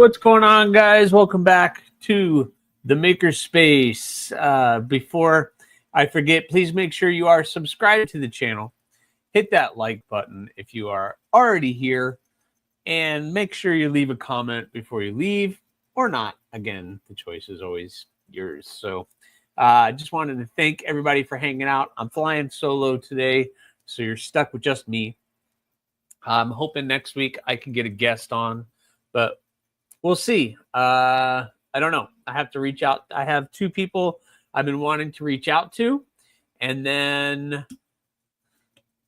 what's going on, guys? Welcome back to the Makerspace. Before I forget, please make sure you are subscribed to the channel. Hit that like button if you are already here, and make sure you leave a comment before you leave or not. Again, the choice is always yours. So I just wanted to thank everybody for hanging out. I'm flying solo today, so you're stuck with just me. I'm hoping next week I can get a guest on, but we'll see. I don't know. I have to reach out. I have two people I've been wanting to reach out to. And then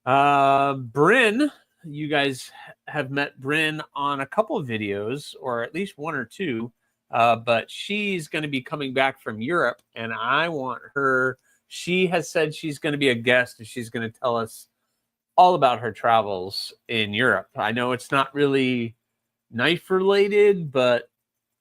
Bryn, you guys have met Bryn on a couple of videos, or at least one or two. But she's going to be coming back from Europe, and I want her. She has said she's going to be a guest, and she's going to tell us all about her travels in Europe. I know it's not really knife related, but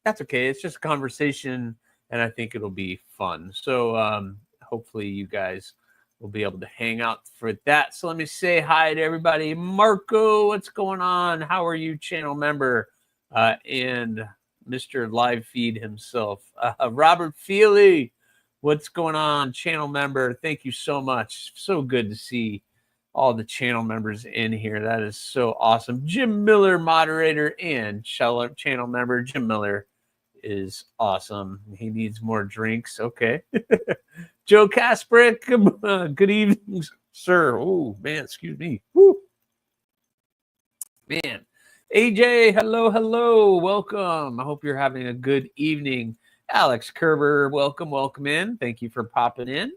that's okay. It's just a conversation, and I think it'll be fun. So hopefully you guys will be able to hang out for that. So let me say hi to everybody. Marco, what's going on? How are you, channel member? And Mr. Live Feed himself. Robert Feely, what's going on, channel member? Thank you so much. So good to see all the channel members in here. That is so awesome. Jim Miller, moderator and channel member. Jim Miller is awesome. He needs more drinks. Okay. Joe Kasprick, good evening, sir. Oh, man, excuse me. Woo. Man. AJ, hello. Welcome. I hope you're having a good evening. Alex Kerber, welcome in. Thank you for popping in.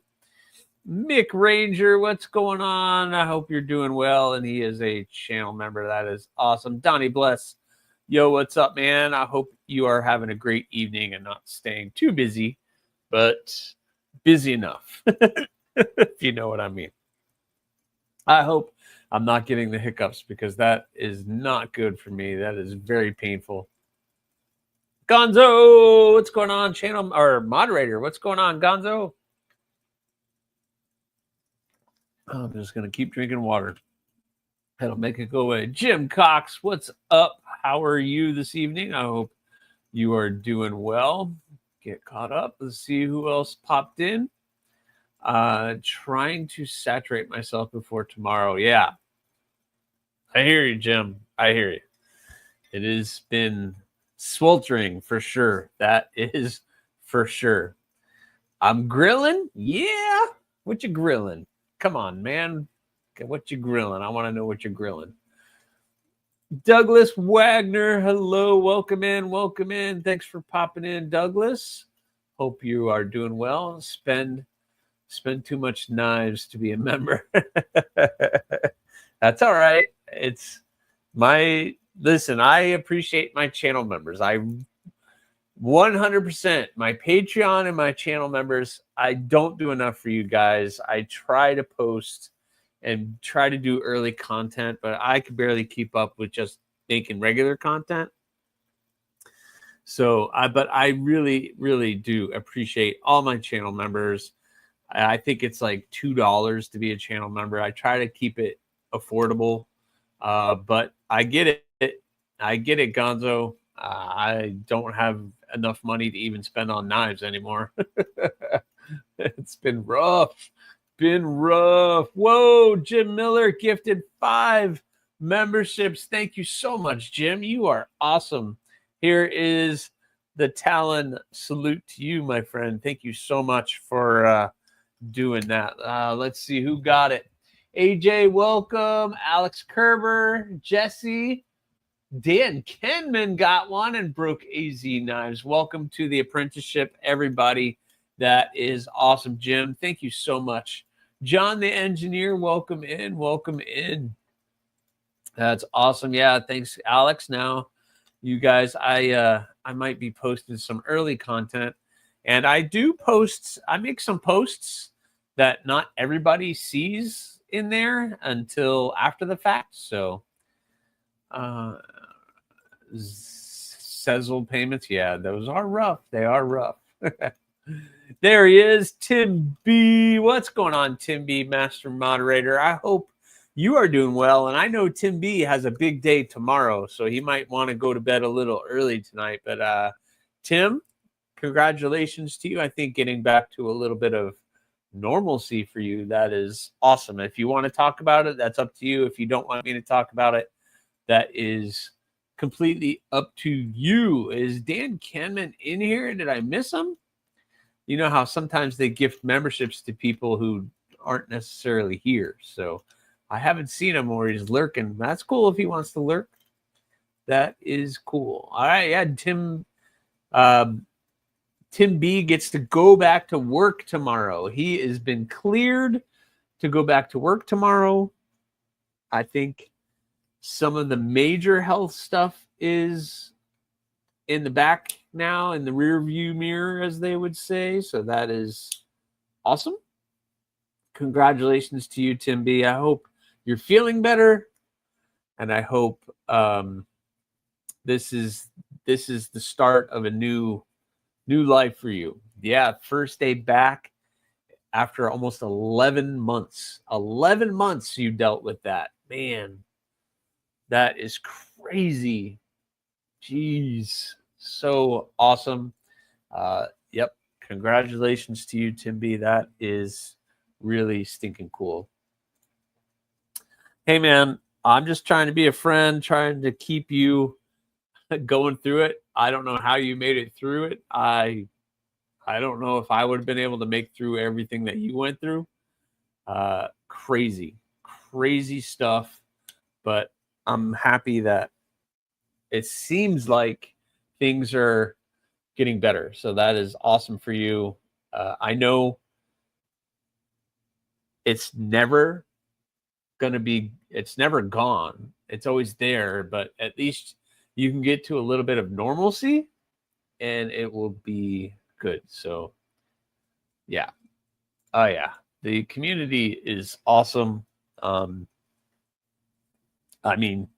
Mick Ranger, what's going on? I hope you're doing well, and he is a channel member. That is awesome. Donnie Bless, yo, what's up, man? I hope you are having a great evening and not staying too busy, but busy enough, if you know what I mean. I hope I'm not getting the hiccups, because that is not good for me. That is very painful. Gonzo, what's going on? Channel or moderator, what's going on, Gonzo? I'm just going to keep drinking water. That'll make it go away. Jim Cox, what's up? How are you this evening? I hope you are doing well. Get caught up. Let's see who else popped in. Trying to saturate myself before tomorrow. Yeah. I hear you, Jim. I hear you. It has been sweltering for sure. That is for sure. I'm grilling? Yeah. What you grilling? Come on, man. Okay, what you grilling? I want to know what you're grilling. Douglas Wagner, hello. Welcome in. Thanks for popping in, Douglas. Hope you are doing well. Spend too much knives to be a member. That's all right. It's listen, I appreciate my channel members. 100%, my Patreon and my channel members, I don't do enough for you guys. I try to post and try to do early content, but I could barely keep up with just making regular content. So, but I really, really do appreciate all my channel members. I think it's like $2 to be a channel member. I try to keep it affordable, but I get it. I get it, Gonzo. I don't have enough money to even spend on knives anymore. It's been rough. Whoa, Jim Miller gifted 5 memberships. Thank you so much, Jim. You are awesome. Here is the Talon salute to you, my friend. Thank you so much for doing that. Let's see who got it. AJ, welcome. Alex Kerber, Jesse. Dan Kenman got one and broke AZ knives. Welcome to the apprenticeship, everybody. That is awesome, Jim. Thank you so much. John the engineer, welcome in. That's awesome. Yeah, thanks, Alex. Now, you guys, I might be posting some early content, and I do posts. I make some posts that not everybody sees in there until after the fact. So, Sezzle payments, yeah, those are rough. They are rough. There he is, Tim B. What's going on, Tim B, master moderator? I hope you are doing well. And I know Tim B has a big day tomorrow, so he might want to go to bed a little early tonight. But Tim, congratulations to you. I think getting back to a little bit of normalcy for you, that is awesome. If you want to talk about it, that's up to you. If you don't want me to talk about it, that is completely up to you. Is Dan Kenman in here? Did I miss him? You know how sometimes they gift memberships to people who aren't necessarily here. So I haven't seen him, or he's lurking. That's cool if he wants to lurk. That is cool. All right, yeah, Tim B gets to go back to work tomorrow. He has been cleared to go back to work tomorrow. I think some of the major health stuff is in the back now, in the rear view mirror, as they would say. So that is awesome. Congratulations to you, Tim B. I hope you're feeling better, and I hope this is the start of a new life for you. Yeah, first day back after almost 11 months. 11 months you dealt with that. Man, that is crazy. Jeez, so awesome. Yep, congratulations to you, Tim B. That is really stinking cool. Hey, man, I'm just trying to be a friend, trying to keep you going through it. I don't know how you made it through it. I don't know if I would have been able to make through everything that you went through. Crazy stuff. But I'm happy that it seems like things are getting better. So that is awesome for you. I know it's never gone. It's always there, but at least you can get to a little bit of normalcy and it will be good. So yeah. Oh yeah. The community is awesome. I mean,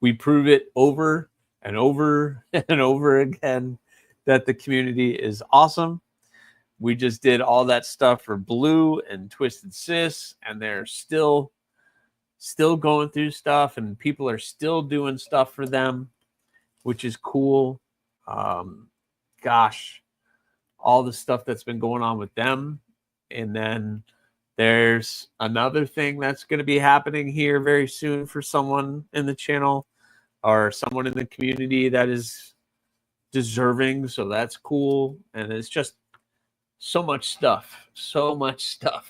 we prove it over and over and over again that the community is awesome. We just did all that stuff for Blue and Twisted Sis, and they're still going through stuff, and people are still doing stuff for them, which is cool. Gosh, all the stuff that's been going on with them. And then there's another thing that's going to be happening here very soon for someone in the channel or someone in the community that is deserving. So that's cool. And it's just so much stuff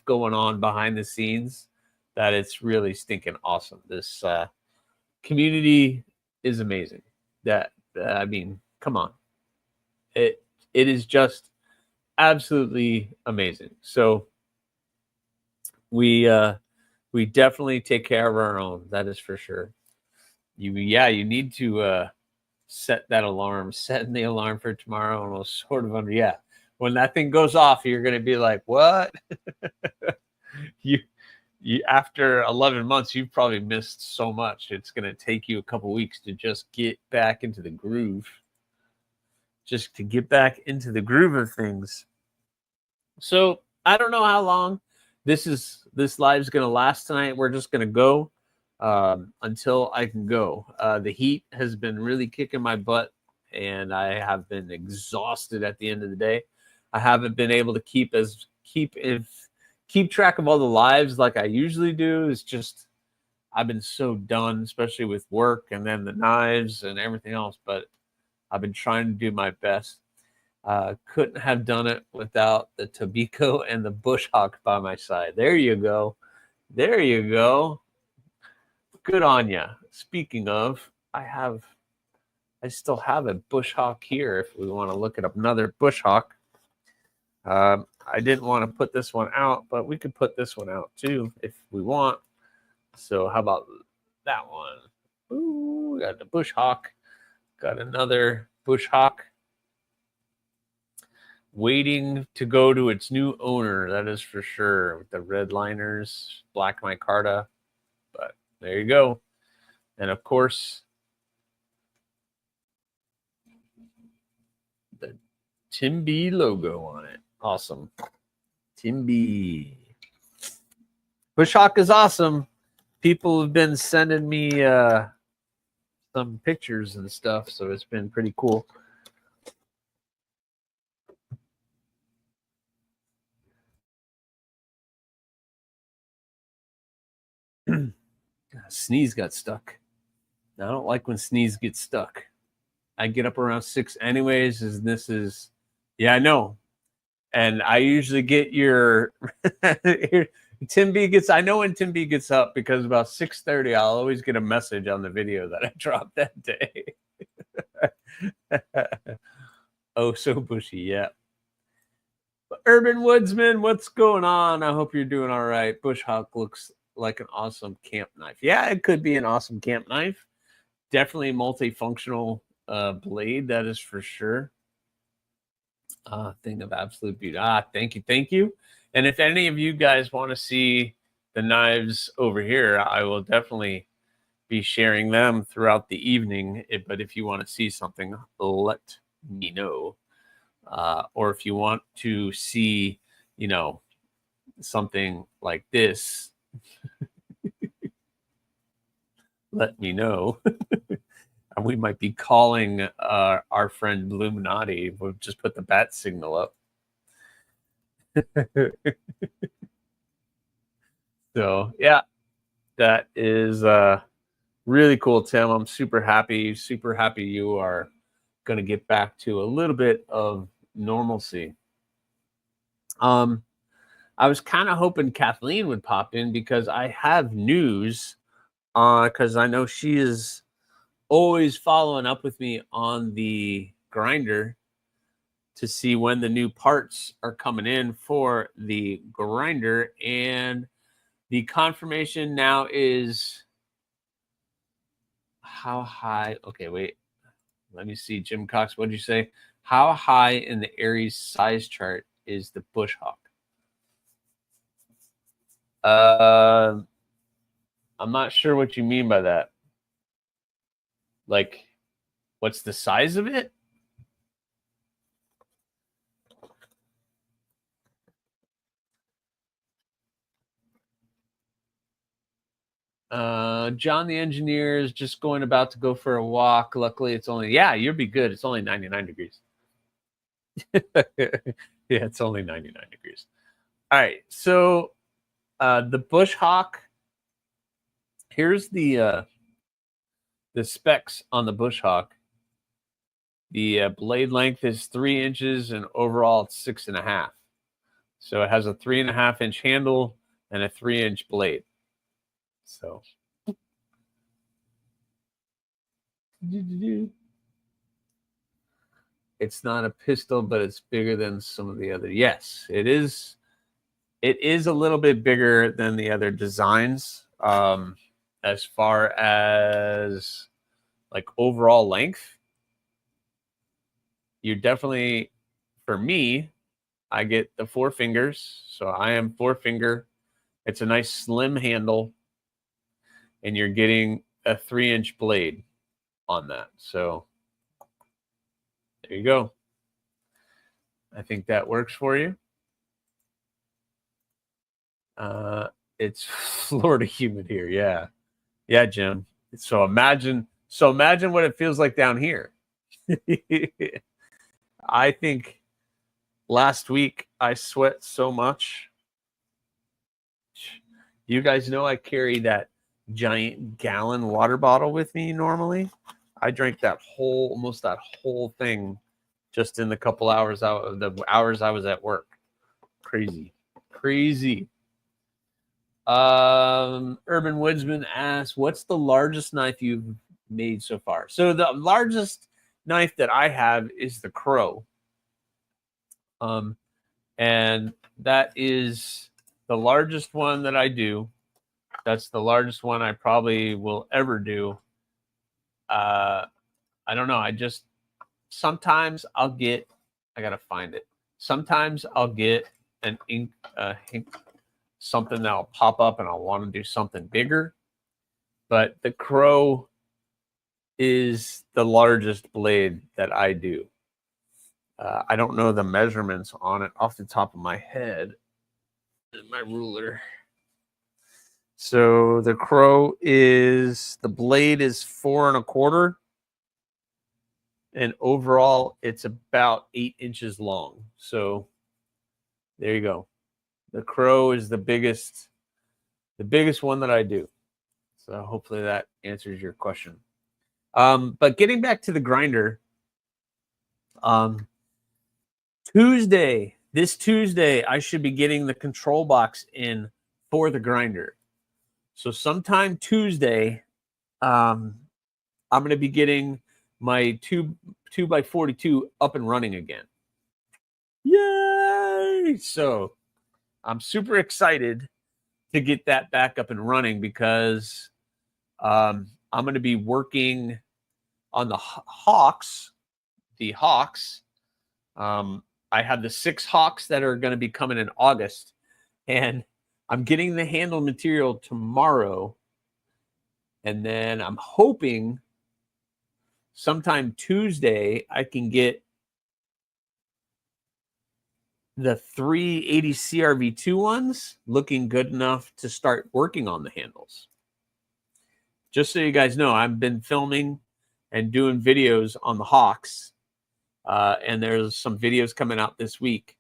going on behind the scenes that it's really stinking awesome. This community is amazing. I mean, come on. It is just absolutely amazing. So we definitely take care of our own. That is for sure. You need to set that alarm, setting the alarm for tomorrow, and we'll sort of when that thing goes off, you're going to be like, what? you after 11 months, you've probably missed so much. It's going to take you a couple weeks to just get back into the groove. Just to get back into the groove of things. So I don't know how long this live is going to last tonight. We're just going to go until I can go. The heat has been really kicking my butt, and I have been exhausted at the end of the day. I haven't been able to keep track of all the lives like I usually do. It's just I've been so done, especially with work and then the knives and everything else. But I've been trying to do my best. Couldn't have done it without the Tobiko and the Bush Hawk by my side. There you go. There you go. Good on ya. Speaking of, I still have a Bush Hawk here if we want to look at another Bush Hawk. I didn't want to put this one out, but we could put this one out too if we want. So how about that one? Ooh, we got the Bush Hawk. Got another Bush Hawk waiting to go to its new owner. That is for sure. With the red liners, black micarta. But there you go. And of course, the Tim B logo on it. Awesome. Tim B. Bush Hawk is awesome. people have been sending me some pictures and stuff, so it's been pretty cool. Sneeze got stuck. I don't like when sneeze gets stuck. I get up around 6 anyways, and this is, yeah, I know. And I usually get your Tim B gets, I know when Tim B gets up because about 6:30 I'll always get a message on the video that I dropped that day. Oh, so bushy, yeah. Urban Woodsman, what's going on? I hope you're doing all right. Bush Hawk looks like an awesome camp knife. Yeah, it could be an awesome camp knife. Definitely a multifunctional blade, that is for sure. Thing of absolute beauty. Thank you. And if any of you guys want to see the knives over here, I will definitely be sharing them throughout the evening. But if you want to see something, let me know. Or if you want to see, you know, something like this, let me know. And we might be calling our friend Illuminati. We'll just put the bat signal up. So yeah, that is really cool, Tim. I'm super happy you are going to get back to a little bit of normalcy. I was kind of hoping Kathleen would pop in because I have news because I know she is always following up with me on the grinder to see when the new parts are coming in for the grinder. And the confirmation now is how high? Okay, wait. Let me see. Jim Cox, what did you say? How high in the Aries size chart is the Bush Hawk? I'm not sure what you mean by that. Like, what's the size of it? John the engineer is just about to go for a walk. Luckily, it's only, yeah, you'll be good. It's only 99 degrees. Yeah, it's only 99 degrees. All right, so the Bush Hawk. Here's the specs on the Bush Hawk. The blade length is 3 inches, and overall it's 6.5. So it has a 3.5 inch handle and a 3 inch blade. So it's not a pistol, but it's bigger than some of the other. Yes, it is. It is a little bit bigger than the other designs. As far as like overall length, you definitely, for me, I get the 4 fingers. So I am 4 finger. It's a nice slim handle, and you're getting a 3 inch blade on that. So there you go. I think that works for you. It's Florida humid here. Yeah. Yeah, Jim. So imagine what it feels like down here. I think last week I sweat so much. You guys know I carry that giant gallon water bottle with me normally. I drank almost that whole thing just in the couple hours out of the hours I was at work. Crazy. Urban Woodsman asks, what's the largest knife you've made so far? So the largest knife that I have is the Crow. And that is the largest one that I do. That's the largest one I probably will ever do. I don't know. Sometimes I'll get, I got to find it. Sometimes I'll get an ink, something that'll pop up and I'll want to do something bigger. But the Crow is the largest blade that I do. I don't know the measurements on it off the top of my head. My ruler. So the crow is, the blade is 4 1/4. And overall, it's about 8 inches long. So there you go. The crow is the biggest one that I do. So hopefully that answers your question. But getting back to the grinder, this Tuesday, I should be getting the control box in for the grinder. So sometime Tuesday, I'm going to be getting my 2x42 up and running again. Yay! So I'm super excited to get that back up and running because I'm going to be working on the Hawks. The Hawks. I have the 6 Hawks that are going to be coming in August, and I'm getting the handle material tomorrow. And then I'm hoping sometime Tuesday I can get the 380 CRV2 ones looking good enough to start working on the handles. Just so you guys know, I've been filming and doing videos on the Hawks, and there's some videos coming out this week.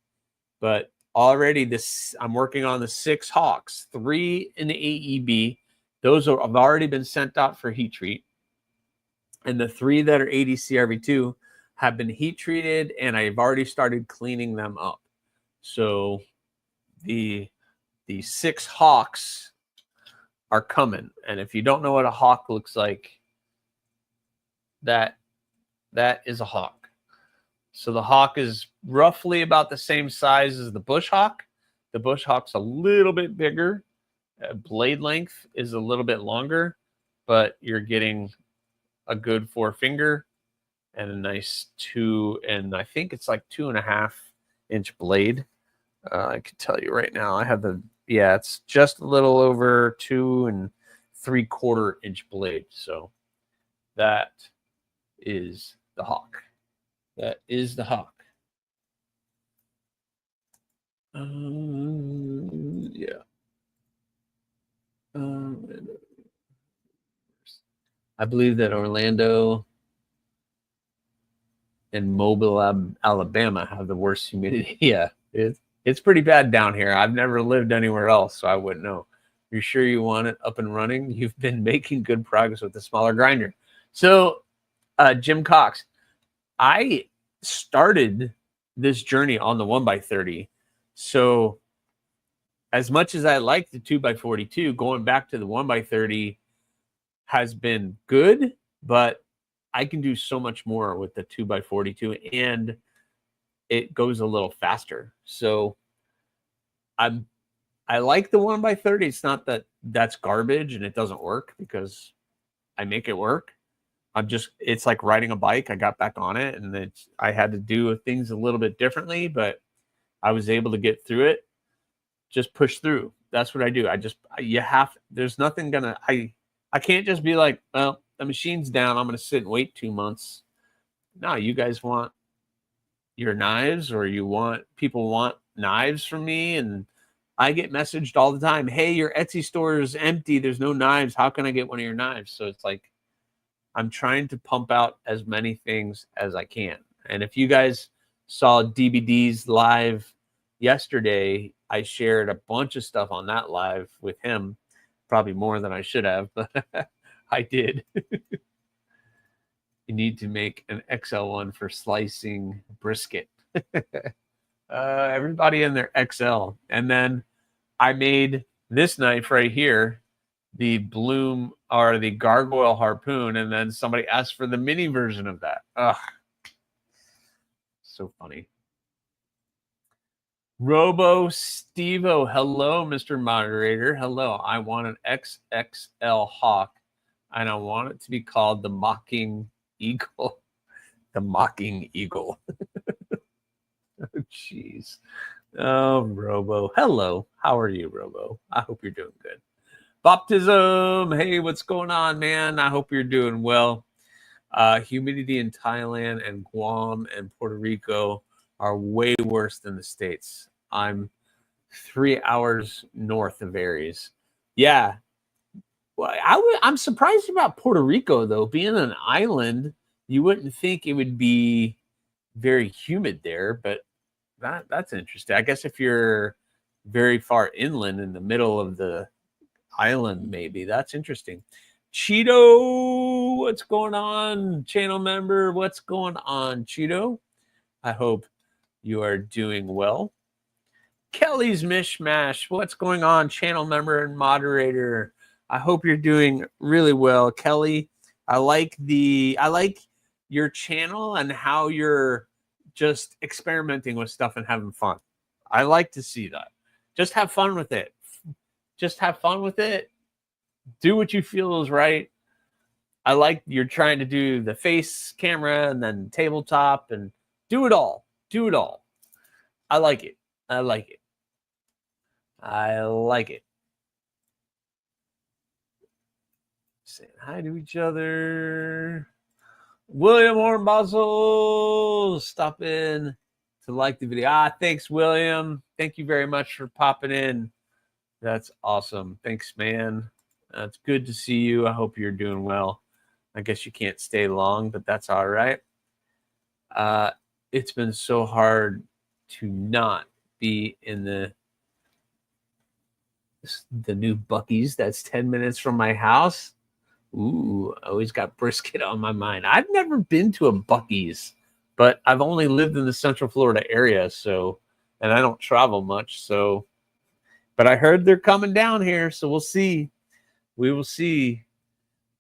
But already I'm working on the 6 Hawks, 3 in the AEB. Those have already been sent out for heat treat. And the 3 that are 80 CRV2 have been heat treated, and I've already started cleaning them up. So the 6 Hawks are coming. And if you don't know what a hawk looks like, that is a hawk. So the hawk is roughly about the same size as the bush hawk. The bush hawk's a little bit bigger. Blade length is a little bit longer, but you're getting a good 4-finger and a nice 2, and I think it's like 2.5-inch blade. I can tell you right now, I have it's just a little over 2 3/4-inch blade. So that is the hawk. That is the hawk. Yeah. I believe that Orlando and Mobile, Alabama have the worst humidity. Yeah, it's pretty bad down here. I've never lived anywhere else, so I wouldn't know. You're sure you want it up and running? You've been making good progress with the smaller grinder. So, Jim Cox, I started this journey on the 1x30. So, as much as I like the 2x42, going back to the 1x30 has been good, but I can do so much more with the 2x42, and it goes a little faster. So I like the 1x30. It's not that that's garbage and it doesn't work, because I make it work. It's like riding a bike. I got back on it, and I had to do things a little bit differently, but I was able to get through it. Just push through. That's what I do. There's nothing I can't just be like, well, the machine's down, I'm going to sit and wait 2 months. No, you guys want your knives, or people want knives from me, and I get messaged all the time, hey, your Etsy store is empty, there's no knives, how can I get one of your knives? So it's like, I'm trying to pump out as many things as I can. And if you guys saw DBD's live yesterday, I shared a bunch of stuff on that live with him, probably more than I should have, but I did. You need to make an XL one for slicing brisket. Everybody in their XL. And then I made this knife right here, the Bloom, or the Gargoyle Harpoon, and then somebody asked for the mini version of that. Ugh. So funny. Robo Stevo, hello, Mr. Moderator. Hello. I want an XXL Hawk, and I want it to be called the Mocking Eagle. The Mocking Eagle. Oh, jeez. Oh, Robo. Hello. How are you, Robo? I hope you're doing good. Baptism. Hey, what's going on, man? I hope you're doing well. Humidity in Thailand and Guam and Puerto Rico are way worse than the States. I'm 3 hours north of Aries. Yeah, Well, I'm surprised about Puerto Rico, though. Being an island, you wouldn't think it would be very humid there, but that's interesting. I guess if you're very far inland in the middle of the island, maybe that's interesting. Cheeto, what's going on? Channel member, what's going on, Cheeto? I hope you are doing well. Kelly's Mishmash, what's going on? Channel member and moderator. I hope you're doing really well, Kelly. I like your channel and how you're just experimenting with stuff and having fun. I like to see that. Just have fun with it. Just have fun with it. Do what you feel is right. I like you're trying to do the face camera and then tabletop and do it all. Do it all. I like it. I like it. I like it. Saying hi to each other. William Hornbosel, stop in to like the video. Thanks, William. Thank you very much for popping in. That's awesome. Thanks, man. It's good to see you. I hope you're doing well. I guess you can't stay long, but that's all right. It's been so hard to not be in the new Buc-ee's that's 10 minutes from my house. Ooh, I always got brisket on my mind. I've never been to a Buc-ee's, but I've only lived in the Central Florida area, and I don't travel much, but I heard they're coming down here, so we'll see. We will see.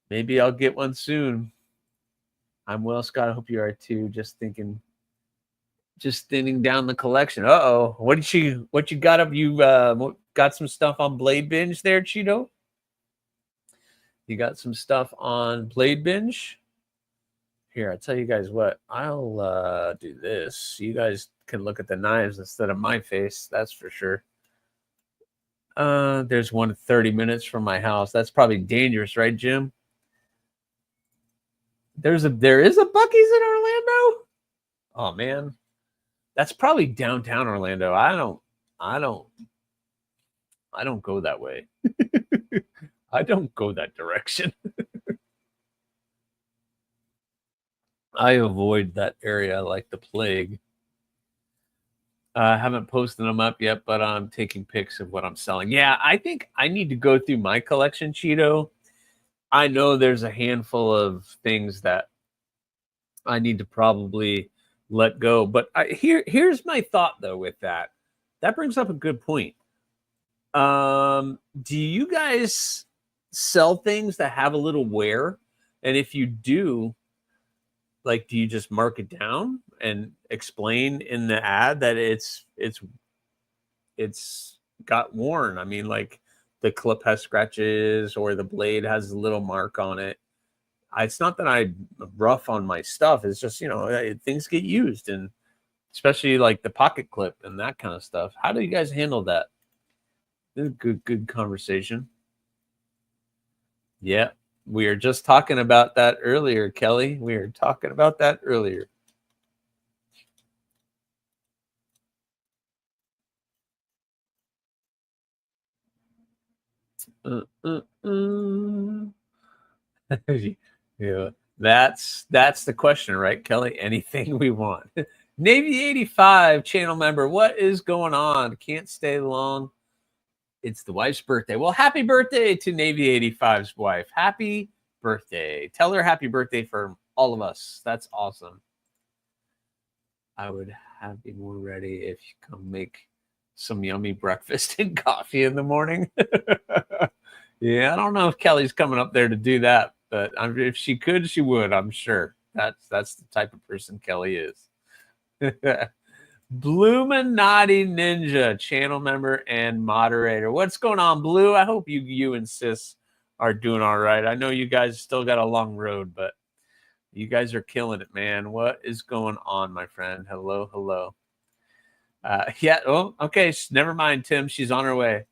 Maybe I'll get one soon. I'm well, Scott. I hope you are too. Just thinning down the collection. Uh-oh. What you got up? You got some stuff on Blade Binge there, Cheeto? You got some stuff on Blade Binge? Here, I'll tell you guys what. I'll do this. You guys can look at the knives instead of my face. That's for sure. There's one 30 minutes from my house. That's probably dangerous, right, Jim? There is a Buc-ee's in Orlando? Oh man. That's probably downtown Orlando. I don't go that way. I don't go that direction. I avoid that area like the plague. I haven't posted them up yet, but I'm taking pics of what I'm selling. Yeah, I think I need to go through my collection, Cheeto. I know there's a handful of things that I need to probably let go. But here's my thought, though, with that. That brings up a good point. Do you guys sell things that have a little wear? And if you do, like, do you just mark it down and explain in the ad that it's got worn? I mean, like the clip has scratches or the blade has a little mark on it. It's not that I'm rough on my stuff. It's just, things get used, and especially like the pocket clip and that kind of stuff. How do you guys handle that? This is a good conversation. Yeah, we were just talking about that earlier, Kelly. We were talking about that earlier. Yeah, that's the question, right, Kelly? Anything we want. Navy 85 channel member, what is going on? Can't stay long. It's the wife's birthday. Well, happy birthday to Navy 85's wife. Happy birthday. Tell her happy birthday for all of us. That's awesome. I would have you more ready if you come make some yummy breakfast and coffee in the morning. Yeah, I don't know if Kelly's coming up there to do that, but if she could, she would, I'm sure. That's the type of person Kelly is. Bluminati Ninja, channel member and moderator. What's going on, Blue? I hope you and Sis are doing all right. I know you guys still got a long road, but you guys are killing it, man. What is going on, my friend? Hello. Yeah. Oh, okay. Never mind, Tim. She's on her way.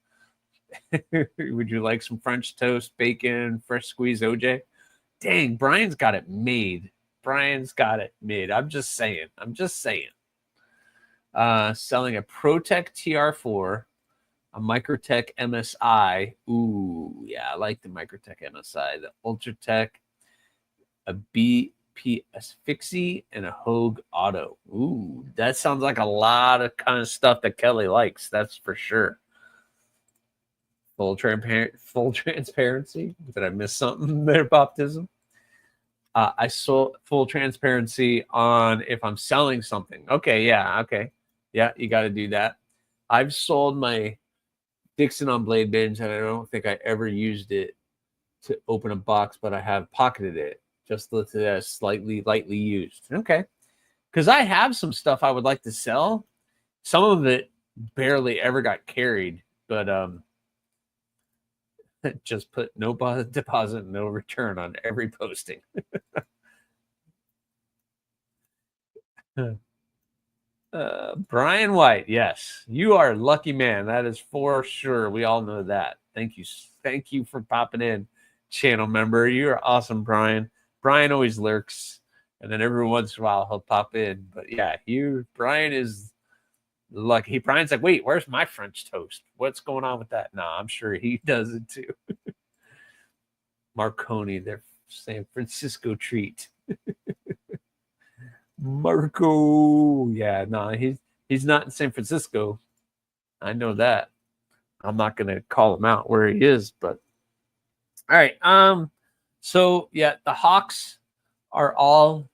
Would you like some French toast, bacon, fresh squeezed OJ? Dang, Brian's got it made. I'm just saying. Selling a ProTech TR4 a Microtech MSI. Ooh, yeah, I like the Microtech MSI. The Ultratech, a BPS Fixie, and a Hogue Auto. Ooh, that sounds like a lot of kind of stuff that Kelly likes. That's for sure. Full transparency. Did I miss something there, Baptism? I sold full transparency on if I'm selling something. Okay, yeah, okay. Yeah, you got to do that. I've sold my Dixon on blade binge, and I don't think I ever used it to open a box, but I have pocketed it, just listed as slightly lightly used. Okay. Because I have some stuff I would like to sell. Some of it barely ever got carried, but just put no deposit, no return on every posting. Brian White, yes, you are a lucky man. That is for sure. We all know that. Thank you for popping in, channel member. You're awesome, Brian. Brian always lurks, and then every once in a while he'll pop in. But yeah, Brian is lucky. Brian's like, wait, where's my French toast? What's going on with that? No, I'm sure he does it too. Marconi, their San Francisco treat. Marco, yeah, no, he's not in San Francisco. I know that. I'm not gonna call him out where he is, but all right. So yeah, the Hawks are all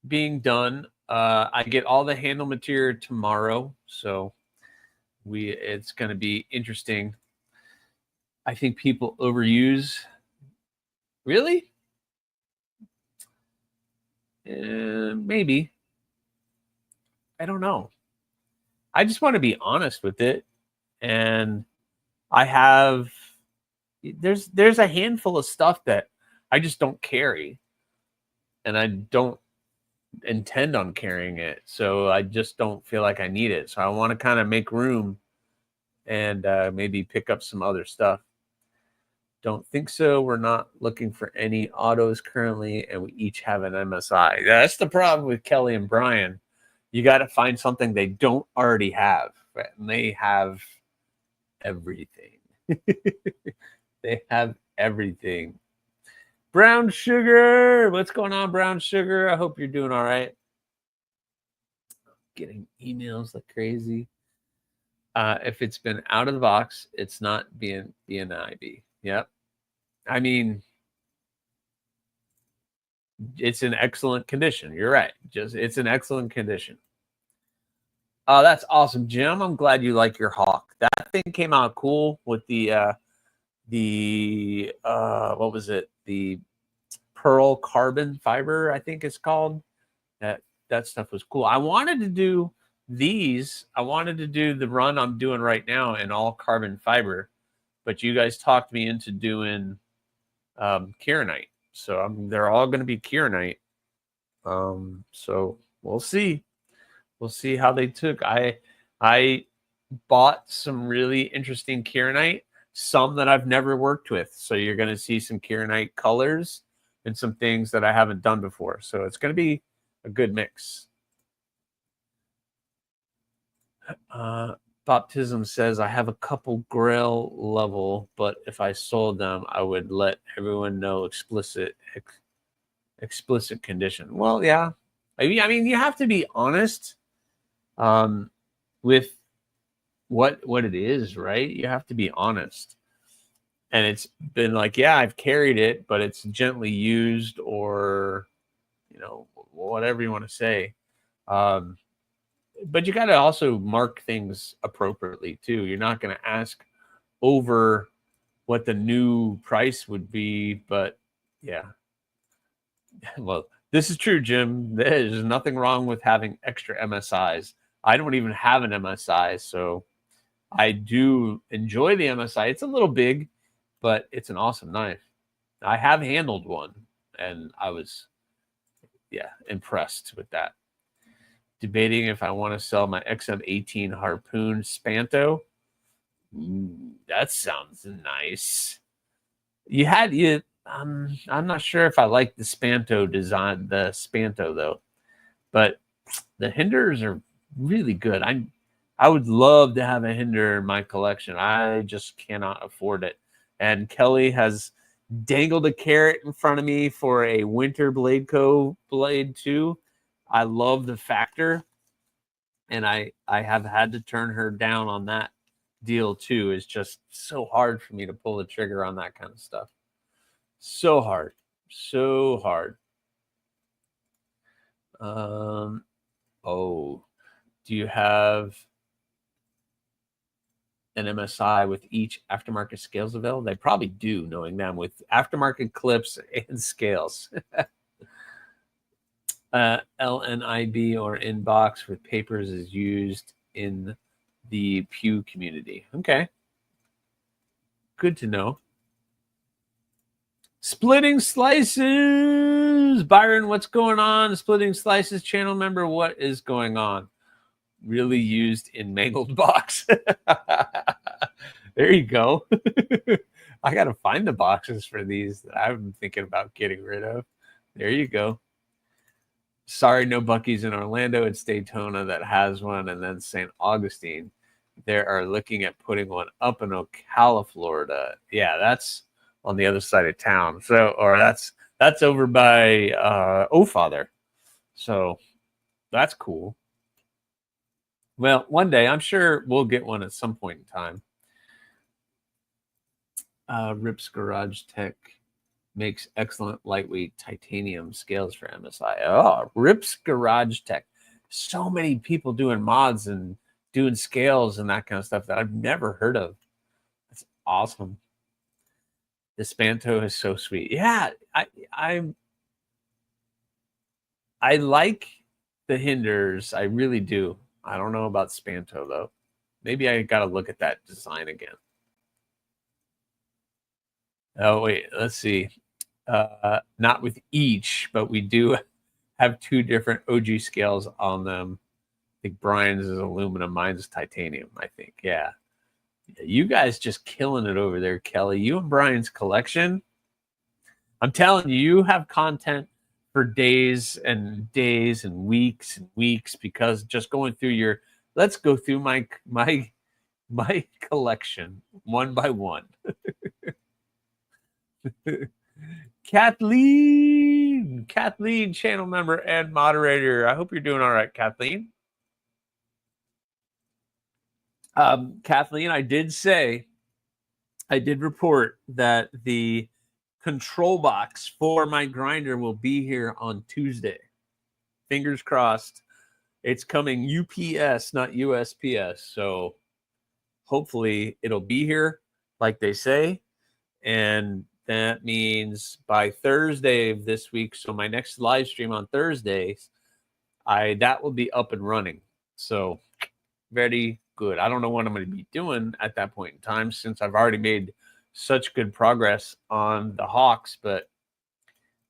being done. I get all the handle material tomorrow, so it's gonna be interesting. I think people overuse. Really? Maybe. I don't know. I just want to be honest with it. And there's a handful of stuff that I just don't carry. And I don't intend on carrying it. So I just don't feel like I need it. So I want to kind of make room and maybe pick up some other stuff. Don't think so. We're not looking for any autos currently, and we each have an MSI. That's the problem with Kelly and Brian. You got to find something they don't already have. Right? And they have everything. They have everything. Brown Sugar. What's going on, Brown Sugar? I hope you're doing all right. Getting emails like crazy. If it's been out of the box, it's not being BNIB. Yep. I mean, it's in excellent condition. You're right. It's in excellent condition. Oh, that's awesome, Jim. I'm glad you like your Hawk. That thing came out cool with the what was it? The pearl carbon fiber, I think it's called. That stuff was cool. I wanted to do these. I wanted to do the run I'm doing right now in all carbon fiber, but you guys talked me into doing Kieranite. So they're all going to be Kieranite. So we'll see. We'll see how they took. I bought some really interesting Kieranite, some that I've never worked with. So you're going to see some Kieranite colors and some things that I haven't done before. So it's going to be a good mix. Baptism says, I have a couple Grail level, but if I sold them, I would let everyone know explicit condition. Well, yeah. I mean, you have to be honest with what it is, right? You have to be honest. And it's been like, yeah, I've carried it, but it's gently used, or, you know, whatever you want to say. But you got to also mark things appropriately too. You're not going to ask over what the new price would be, but yeah. Well, this is true, Jim. There's nothing wrong with having extra MSIs. I don't even have an MSI, so I do enjoy the MSI. It's a little big, but it's an awesome knife. I have handled one, and I was, impressed with that. Debating if I want to sell my XM18 Harpoon Spanto. Ooh, that sounds nice. I'm not sure if I like the Spanto design, the Spanto though, but the Hinders are really good. I would love to have a Hinder in my collection. I just cannot afford it. And Kelly has dangled a carrot in front of me for a Winter Bladeco Blade 2. I love the Factor, and I have had to turn her down on that deal too. It's just so hard for me to pull the trigger on that kind of stuff. So hard. So hard. Oh, do you have an MSI with each aftermarket scales available? They probably do, knowing them, with aftermarket clips and scales. LNIB or inbox with papers is used in the Pew community. Okay. Good to know. Splitting Slices. Byron, what's going on? Splitting Slices channel member, what is going on? Really used in mangled box. There you go. I got to find the boxes for these that I'm thinking about getting rid of. There you go. Sorry, no Buc-ee's in Orlando. It's Daytona that has one, and then St. Augustine. They are looking at putting one up in Ocala, Florida. Yeah, that's on the other side of town. So, or that's over by Father. So that's cool. Well, one day I'm sure we'll get one at some point in time. Rips Garage Tech makes excellent lightweight titanium scales for MSI. Oh, Rips Garage Tech. So many people doing mods and doing scales and that kind of stuff that I've never heard of. That's awesome. The Spanto is so sweet. Yeah, I like the Hinders. I really do. I don't know about Spanto though. Maybe I got to look at that design again. Oh wait, let's see. Not with each, but we do have two different OG scales on them. I think Brian's is aluminum, mine's is titanium, I think. Yeah. You guys just killing it over there, Kelly. You and Brian's collection. I'm telling you, you have content for days and days and weeks, because just going through your, let's go through my collection one by one. Kathleen, channel member and moderator. I hope you're doing all right, Kathleen. Kathleen, I did report that the control box for my grinder will be here on Tuesday. Fingers crossed. It's coming UPS, not USPS. So hopefully it'll be here like they say. And that means by Thursday of this week, so my next live stream on Thursdays, that will be up and running. So very good. I don't know what I'm going to be doing at that point in time, since I've already made such good progress on the Hawks, but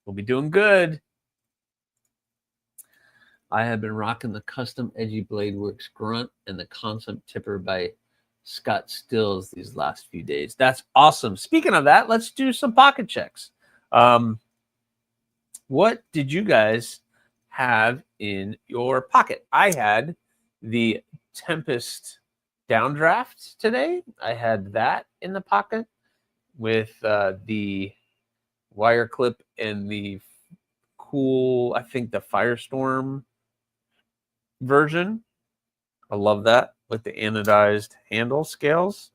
we'll be doing good. I have been rocking the custom Edgy Blade Works grunt and the concept tipper by Scott Stills these last few days. That's awesome. Speaking of that, let's do some pocket checks. What did you guys have in your pocket? I had the Tempest downdraft today. I had that in the pocket with the wire clip and the cool, I think the Firestorm version. I love that with the anodized handle scales.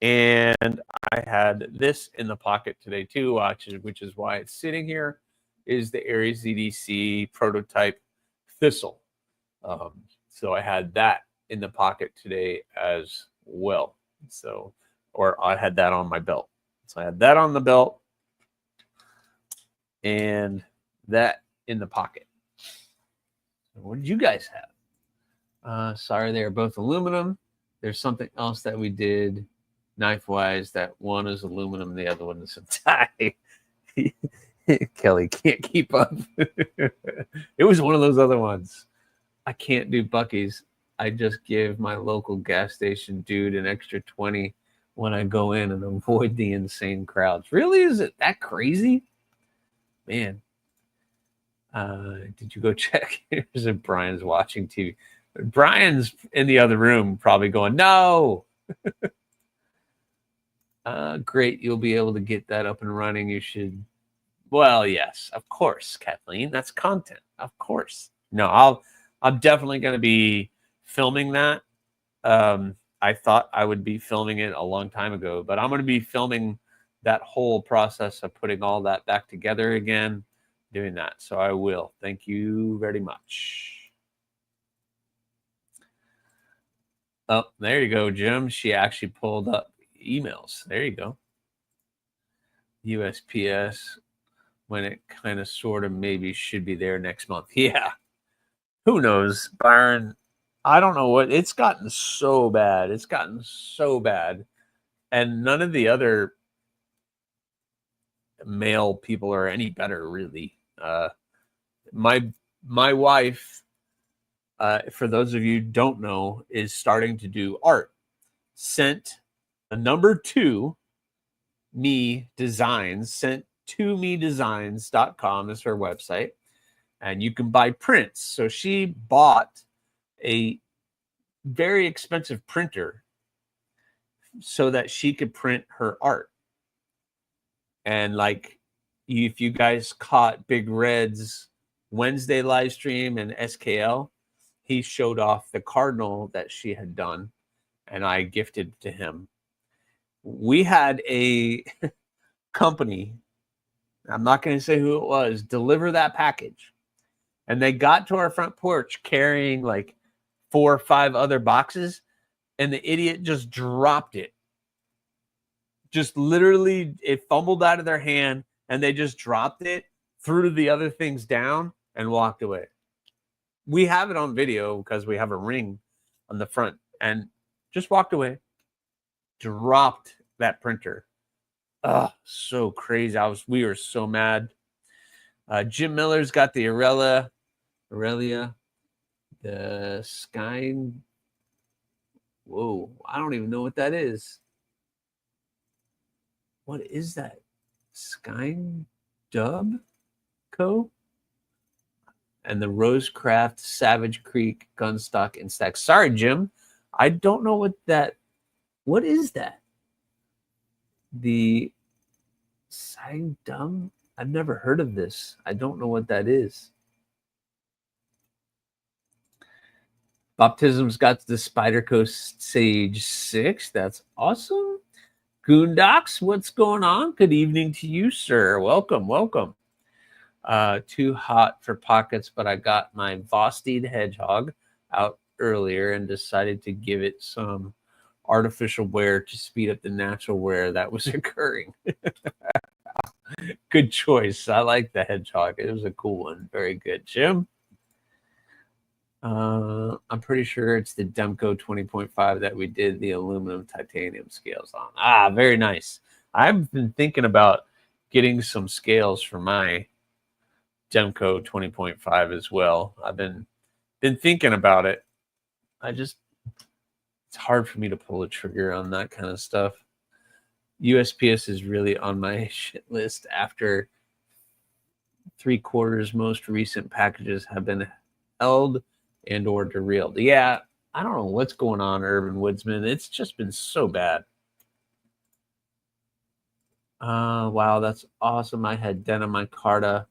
And I had this in the pocket today too, which is why it's sitting here, is the AriesEDC prototype Thistle. So I had that in the pocket today as well. So, or I had that on my belt. So I had that on the belt and that in the pocket. What did you guys have? Sorry, they are both aluminum. There's something else that we did knife-wise, that one is aluminum, the other one is a tie. Kelly can't keep up. It was one of those other ones. I can't do Buc-ee's. I just give my local gas station dude an extra 20 when I go in and avoid the insane crowds. Really? Is it that crazy? Man. Did you go check? Here's if Brian's watching TV. Brian's in the other room probably going, no. Great. You'll be able to get that up and running. You should. Well, yes, of course, Kathleen. That's content. Of course. No, I'm definitely going to be filming that. I thought I would be filming it a long time ago, but I'm going to be filming that whole process of putting all that back together again, doing that. So I will. Thank you very much. Oh, there you go, Jim. She actually pulled up emails. There you go. USPS, when it kind of sort of maybe should be there next month. Yeah. Who knows, Byron? I don't know what. It's gotten so bad. It's gotten so bad. And none of the other male people are any better, really. My wife, for those of you who don't know, is starting to do art. Sent a number 2 me designs, sent to me designs.com is her website, and you can buy prints. So she bought a very expensive printer so that she could print her art. And like, if you guys caught Big Red's Wednesday live stream and SKL, he showed off the cardinal that she had done, and I gifted to him. We had a company, I'm not going to say who it was, deliver that package. And they got to our front porch carrying like 4 or 5 other boxes, and the idiot just dropped it. Just literally, it fumbled out of their hand, and they just dropped it, threw the other things down, and walked away. We have it on video because we have a ring on the front, and just walked away. Dropped that printer. Oh, so crazy. We were so mad. Jim Miller's got the Aurelia, the Sky. Whoa, I don't even know what that is. What is that? Sky Dub Co. And the Rosecraft Savage Creek Gunstock and Stack. Sorry, Jim. I don't know what that. What is that? The Sky Dub? I've never heard of this. I don't know what that is. Baptism's got the Spider Coast Sage 6. That's awesome. Goondocks, what's going on? Good evening to you, sir. Welcome, welcome. Too hot for pockets, but I got my Vosteed hedgehog out earlier and decided to give it some artificial wear to speed up the natural wear that was occurring. Good choice. I like the hedgehog. It was a cool one. Very good. Jim? I'm pretty sure it's the Demco 20.5 that we did the aluminum titanium scales on. Ah, very nice. I've been thinking about getting some scales for my Demco 20.5 as well. I've been thinking about it. It's hard for me to pull a trigger on that kind of stuff. USPS is really on my shit list after 3/4 most recent packages have been held and or derailed. Yeah, I don't know what's going on, Urban Woodsman. It's just been so bad. Wow, that's awesome. I had Denna Micarta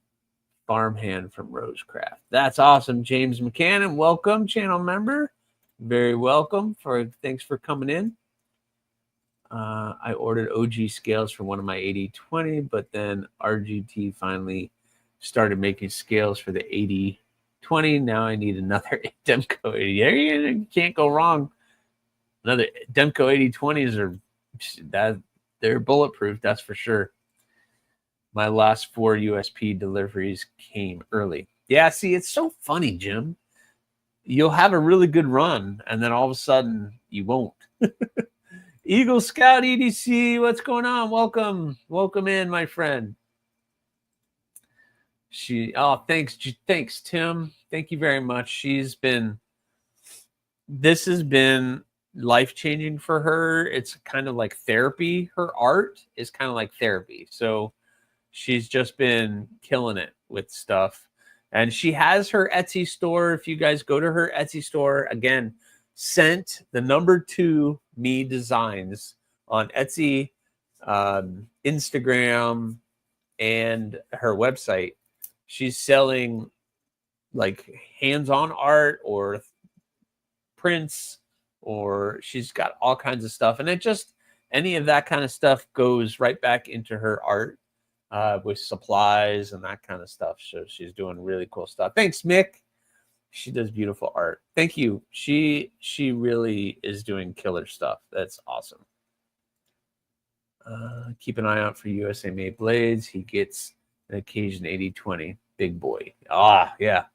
farmhand from Rosecraft. That's awesome. James McCann, welcome, channel member. Very welcome. Thanks for coming in. I ordered OG scales for one of my 80/20, but then RGT finally started making scales for the 80/20. Now I need another Demco 80. You can't go wrong. Another Demco 80/20s they're bulletproof, that's for sure. My last 4 USP deliveries came early. Yeah, see, it's so funny, Jim. You'll have a really good run, and then all of a sudden you won't. Eagle Scout EDC, what's going on? Welcome in, my friend. Thanks, Tim. Thank you very much. This has been life-changing for her. It's kind of like therapy. Her art is kind of like therapy. So she's just been killing it with stuff. And she has her Etsy store. If you guys go to her Etsy store, again, Scent the number 2 Me Designs on Etsy, Instagram, and her website. She's selling like hands-on art or prints, or she's got all kinds of stuff. And it just, any of that kind of stuff goes right back into her art with supplies and that kind of stuff. So she's doing really cool stuff. Thanks, Mick. She does beautiful art. Thank you. She really is doing killer stuff. That's awesome. Keep an eye out for USA Made Blades. He gets an occasion 80/20. Big boy. Ah, yeah.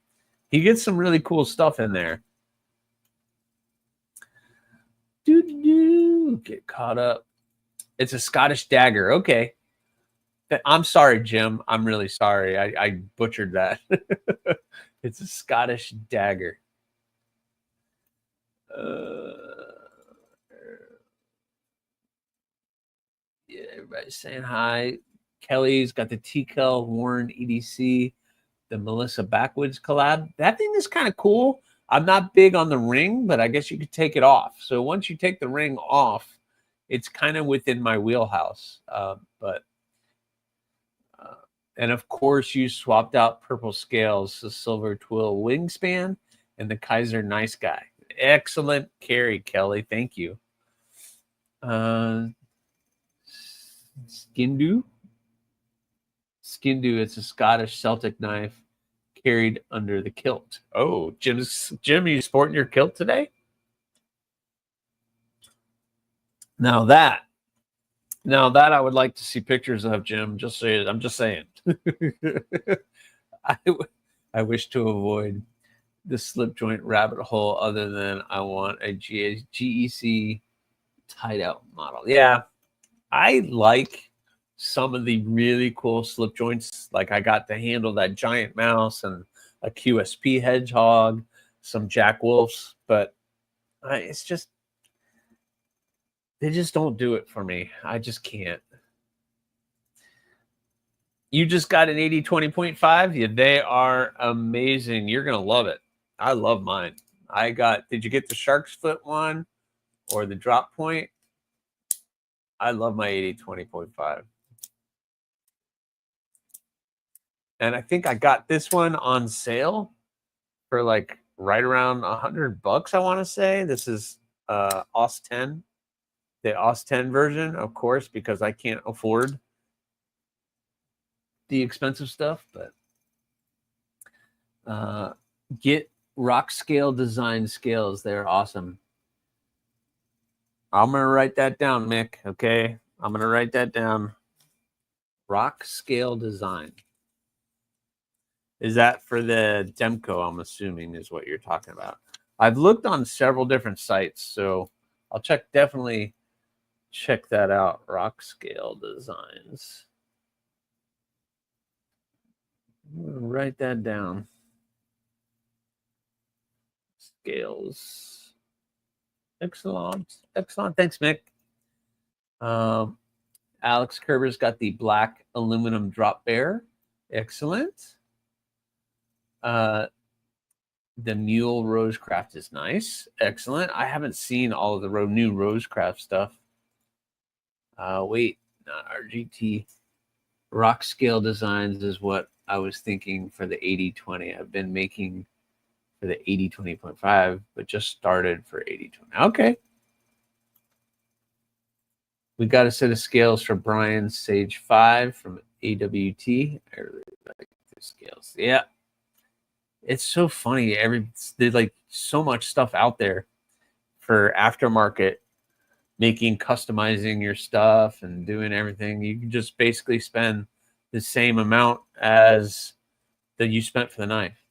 He gets some really cool stuff in there. Get caught up. It's a Scottish dagger. Okay. I'm sorry, Jim. I'm really sorry. I butchered that. It's a Scottish dagger. Yeah, everybody's saying hi. Kelly's got the T-Kel Warren EDC, the Melissa Backwoods collab. That thing is kind of cool. I'm not big on the ring, but I guess you could take it off. So once you take the ring off, it's kind of within my wheelhouse. And of course, you swapped out purple scales, the silver twill wingspan, and the Kaiser Nice Guy. Excellent carry, Kelly. Thank you. Skindu. It's a Scottish Celtic knife carried under the kilt. Oh, Jim, are you sporting your kilt today? Now that I would like to see pictures of, Jim. I'm just saying. I wish to avoid the slip joint rabbit hole, other than I want a GEC tied out model. Yeah, I like some of the really cool slip joints. Like I got to handle that giant mouse and a QSP hedgehog, some Jack Wolfs, but it's just, they just don't do it for me. I just can't. You just got an 80/20.5? Yeah, they are amazing. You're going to love it. I love mine. Did you get the Shark's Foot one or the drop point? I love my 80/20.5. And I think I got this one on sale for like right around $100, I want to say. This is OS 10. The OS 10 version, of course, because I can't afford the expensive stuff. But get rock scale design scales. They're awesome. I'm going to write that down, Mick. Okay. I'm going to write that down. Rock scale design. Is that for the Demco, I'm assuming, is what you're talking about? I've looked on several different sites, so I'll definitely check that out. Rock scale designs. I'm going to write that down. Scales. Excellent. Thanks, Mick. Alex Kerber's got the black aluminum drop bear. Excellent. The Mule Rosecraft is nice. Excellent. I haven't seen all of the new Rosecraft stuff. Wait, not RGT. Rock scale designs is what I was thinking for the 80/20. I've been making for the 80/20.5, but just started for 80/20. Okay. We got a set of scales for Brian Sage 5 from AWT. I really like the scales. Yeah. It's so funny. There's like so much stuff out there for aftermarket, customizing your stuff and doing everything. You can just basically spend the same amount as that you spent for the knife.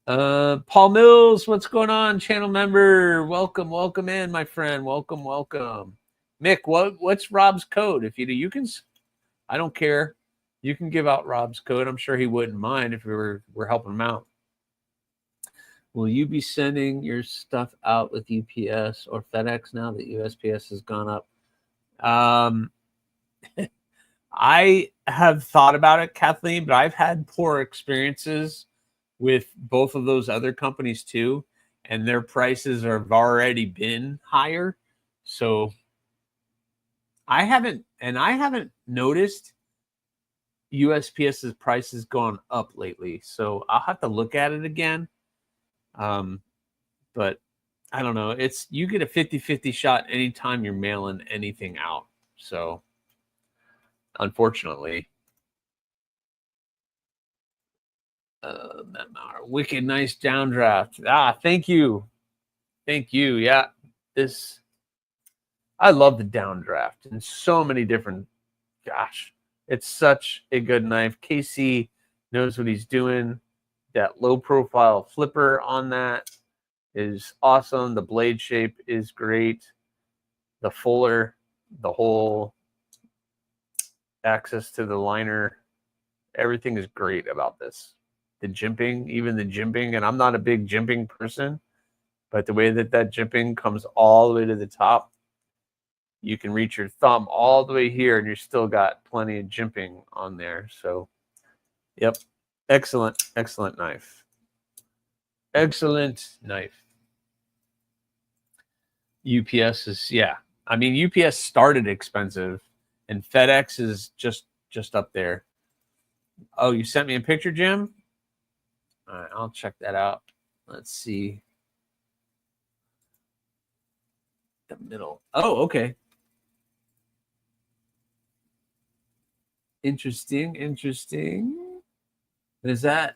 Paul Mills, what's going on? Channel member, welcome in, my friend. Welcome. Mick, what's Rob's code? If you can, I don't care. You can give out Rob's code. I'm sure he wouldn't mind if we're helping him out. Will you be sending your stuff out with UPS or FedEx now that USPS has gone up? I have thought about it, Kathleen, but I've had poor experiences with both of those other companies too, and their prices have already been higher. So I haven't noticed USPS's prices gone up lately. So I'll have to look at it again. But I don't know. It's you get a 50-50 shot anytime you're mailing anything out. So unfortunately, wicked nice downdraft. Thank you. Yeah, I love the downdraft in so many different. Gosh, it's such a good knife. KC knows what he's doing. That low profile flipper on that is awesome. The blade shape is great. The fuller, the whole access to the liner, everything is great about this. The jimping, even the jimping, and I'm not a big jimping person, but the way that jimping comes all the way to the top, you can reach your thumb all the way here and you still got plenty of jimping on there. So, yep, excellent knife. Excellent knife. UPS is, yeah. I mean, UPS started expensive and FedEx is just up there. Oh, you sent me a picture, Jim? All right, I'll check that out. Let's see. The middle. Oh, okay. Interesting. What is that?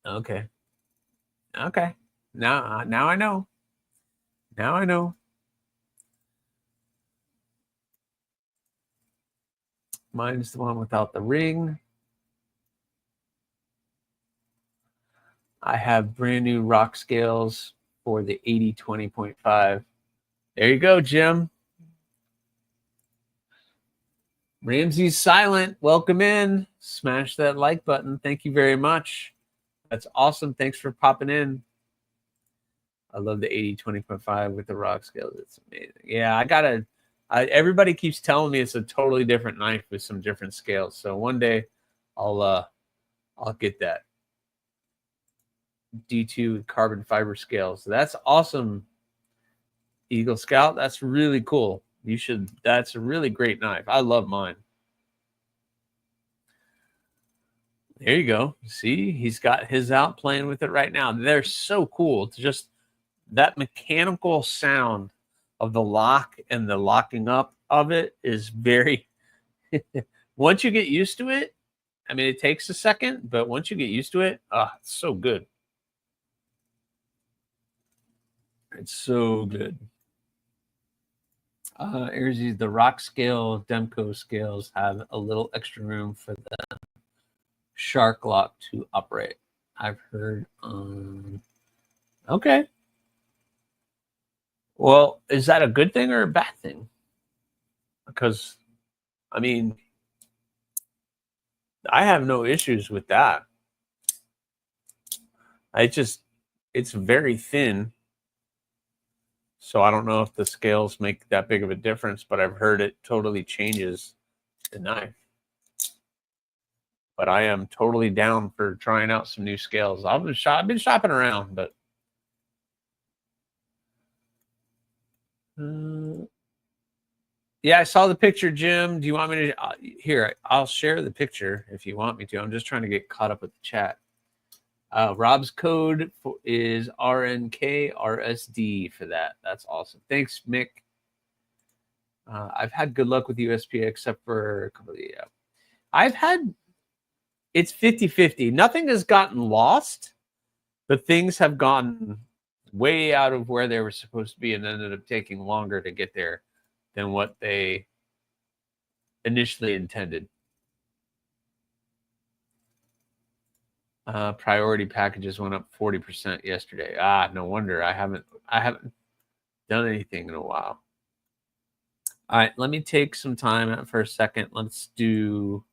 Okay. Now I know. Now I know. Mine's the one without the ring. I have brand new rock scales for the 80-20.5. There you go, Jim. Ramsey's silent. Welcome in. Smash that like button. Thank you very much. That's awesome. Thanks for popping in. I love the 80-20.5 with the rock scales. It's amazing. Yeah, everybody keeps telling me it's a totally different knife with some different scales. So one day I'll get that D2 carbon fiber scales. So that's awesome. Eagle Scout. That's really cool. That's a really great knife. I love mine. There you go. See, he's got his out playing with it right now. They're so cool. It's just that mechanical sound of the lock and the locking up of it is very, once you get used to it, I mean, it takes a second, but once you get used to it, it's so good. It's so good. The rock scale Demco scales have a little extra room for the shark lock to operate. I've heard. Okay. Well, is that a good thing or a bad thing? Because, I mean, I have no issues with that. It's very thin. So I don't know if the scales make that big of a difference, but I've heard it totally changes the knife. But I am totally down for trying out some new scales. I've been shopping around, but yeah, I saw the picture, Jim. Do you want me to here? I'll share the picture if you want me to. I'm just trying to get caught up with the chat. Rob's code is RNKRSD for that. That's awesome. Thanks, Mick. I've had good luck with USP except for a couple of it's 50-50. Nothing has gotten lost, but things have gone way out of where they were supposed to be and ended up taking longer to get there than what they initially intended. Priority packages went up 40% yesterday. No wonder. I haven't done anything in a while. All right, let me take some time out for a second. Let's do.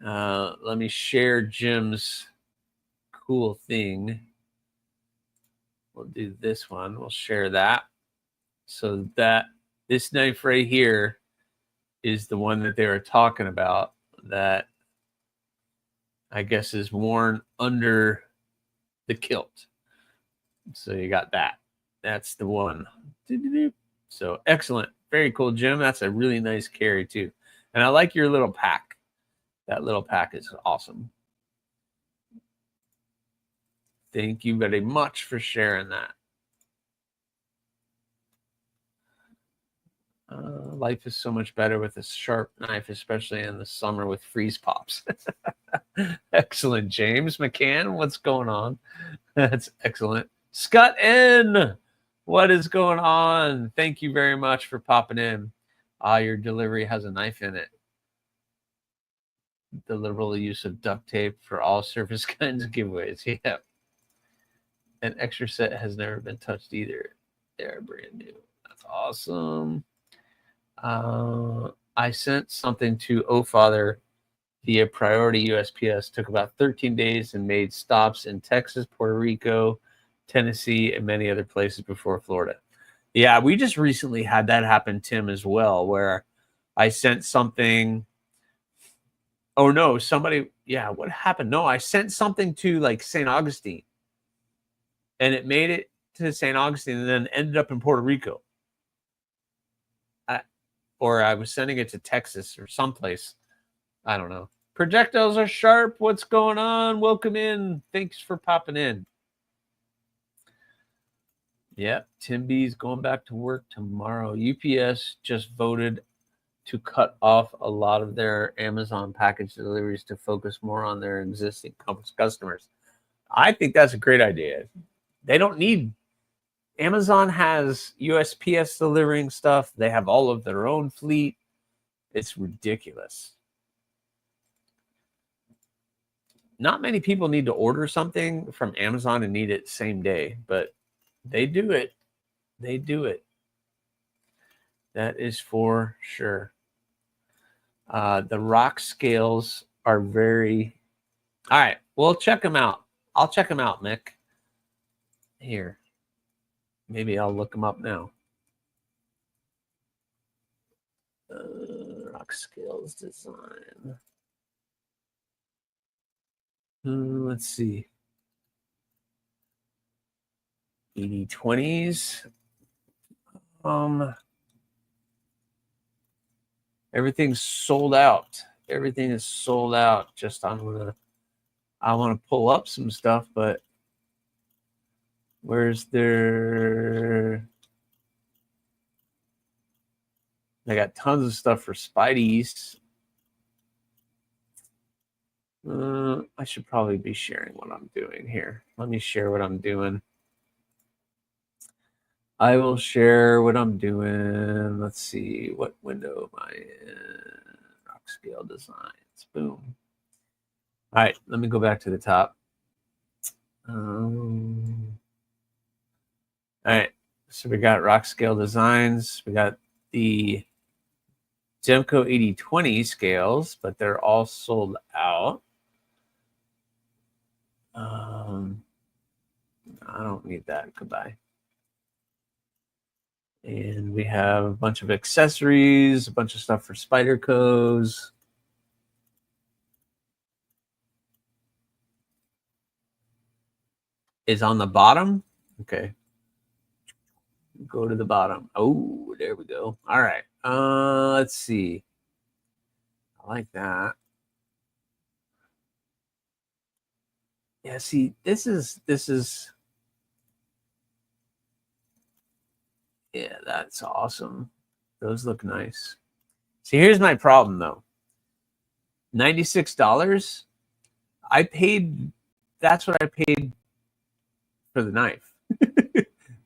Let me share Jim's cool thing. We'll do this one. We'll share that. So that this knife right here is the one that they were talking about that I guess is worn under the kilt. So you got that. That's the one. So excellent. Very cool, Jim. That's a really nice carry too. And I like your little pack. That little pack is awesome. Thank you very much for sharing that. Life is so much better with a sharp knife, especially in the summer with freeze pops. Excellent, James McCann. What's going on? That's excellent. Scott N. What is going on? Thank you very much for popping in. Your delivery has a knife in it. The liberal use of duct tape for all surface kinds of giveaways. Yeah. An extra set has never been touched either. They're brand new. That's awesome. I sent something to Father via priority USPS. Took about 13 days and made stops in Texas, Puerto Rico, Tennessee, and many other places before Florida. Yeah, we just recently had that happen, Tim, as well, where I sent something. Oh, no, somebody. Yeah, what happened? No, I sent something to like St. Augustine, and it made it to St. Augustine and then ended up in Puerto Rico. Or I was sending it to Texas or someplace. I don't know. Projectiles are sharp. What's going on? Welcome in. Thanks for popping in. Yep, Tim B's going back to work tomorrow. UPS just voted to cut off a lot of their Amazon package deliveries to focus more on their existing customers. I think that's a great idea. They don't need... Amazon has USPS delivering stuff. They have all of their own fleet. It's ridiculous. Not many people need to order something from Amazon and need it same day, but they do it. They do it. That is for sure. The rock scales are very... All right, we'll check them out. I'll check them out, Mick. Here. Maybe I'll look them up now. Rock scales design. Let's see. 80/20s. Everything's sold out. Everything is sold out. Just I want to pull up some stuff, but where's their... They got tons of stuff for Spidey's. I should probably be sharing what I'm doing here. Let me share what I'm doing. I will share what I'm doing. Let's see. What window am I in? Rock scale designs. Boom. All right. Let me go back to the top. All right. So we got rock scale designs. We got the Demco 80/20 scales, but they're all sold out. I don't need that. Goodbye. And we have a bunch of accessories, a bunch of stuff for Spyderco's. Is on the bottom. Okay. Go to the bottom. Oh, there we go. All right. Let's see. I like that. Yeah, see, this is yeah, that's awesome. Those look nice. See, here's my problem though. $96. I paid... That's what I paid for the knife.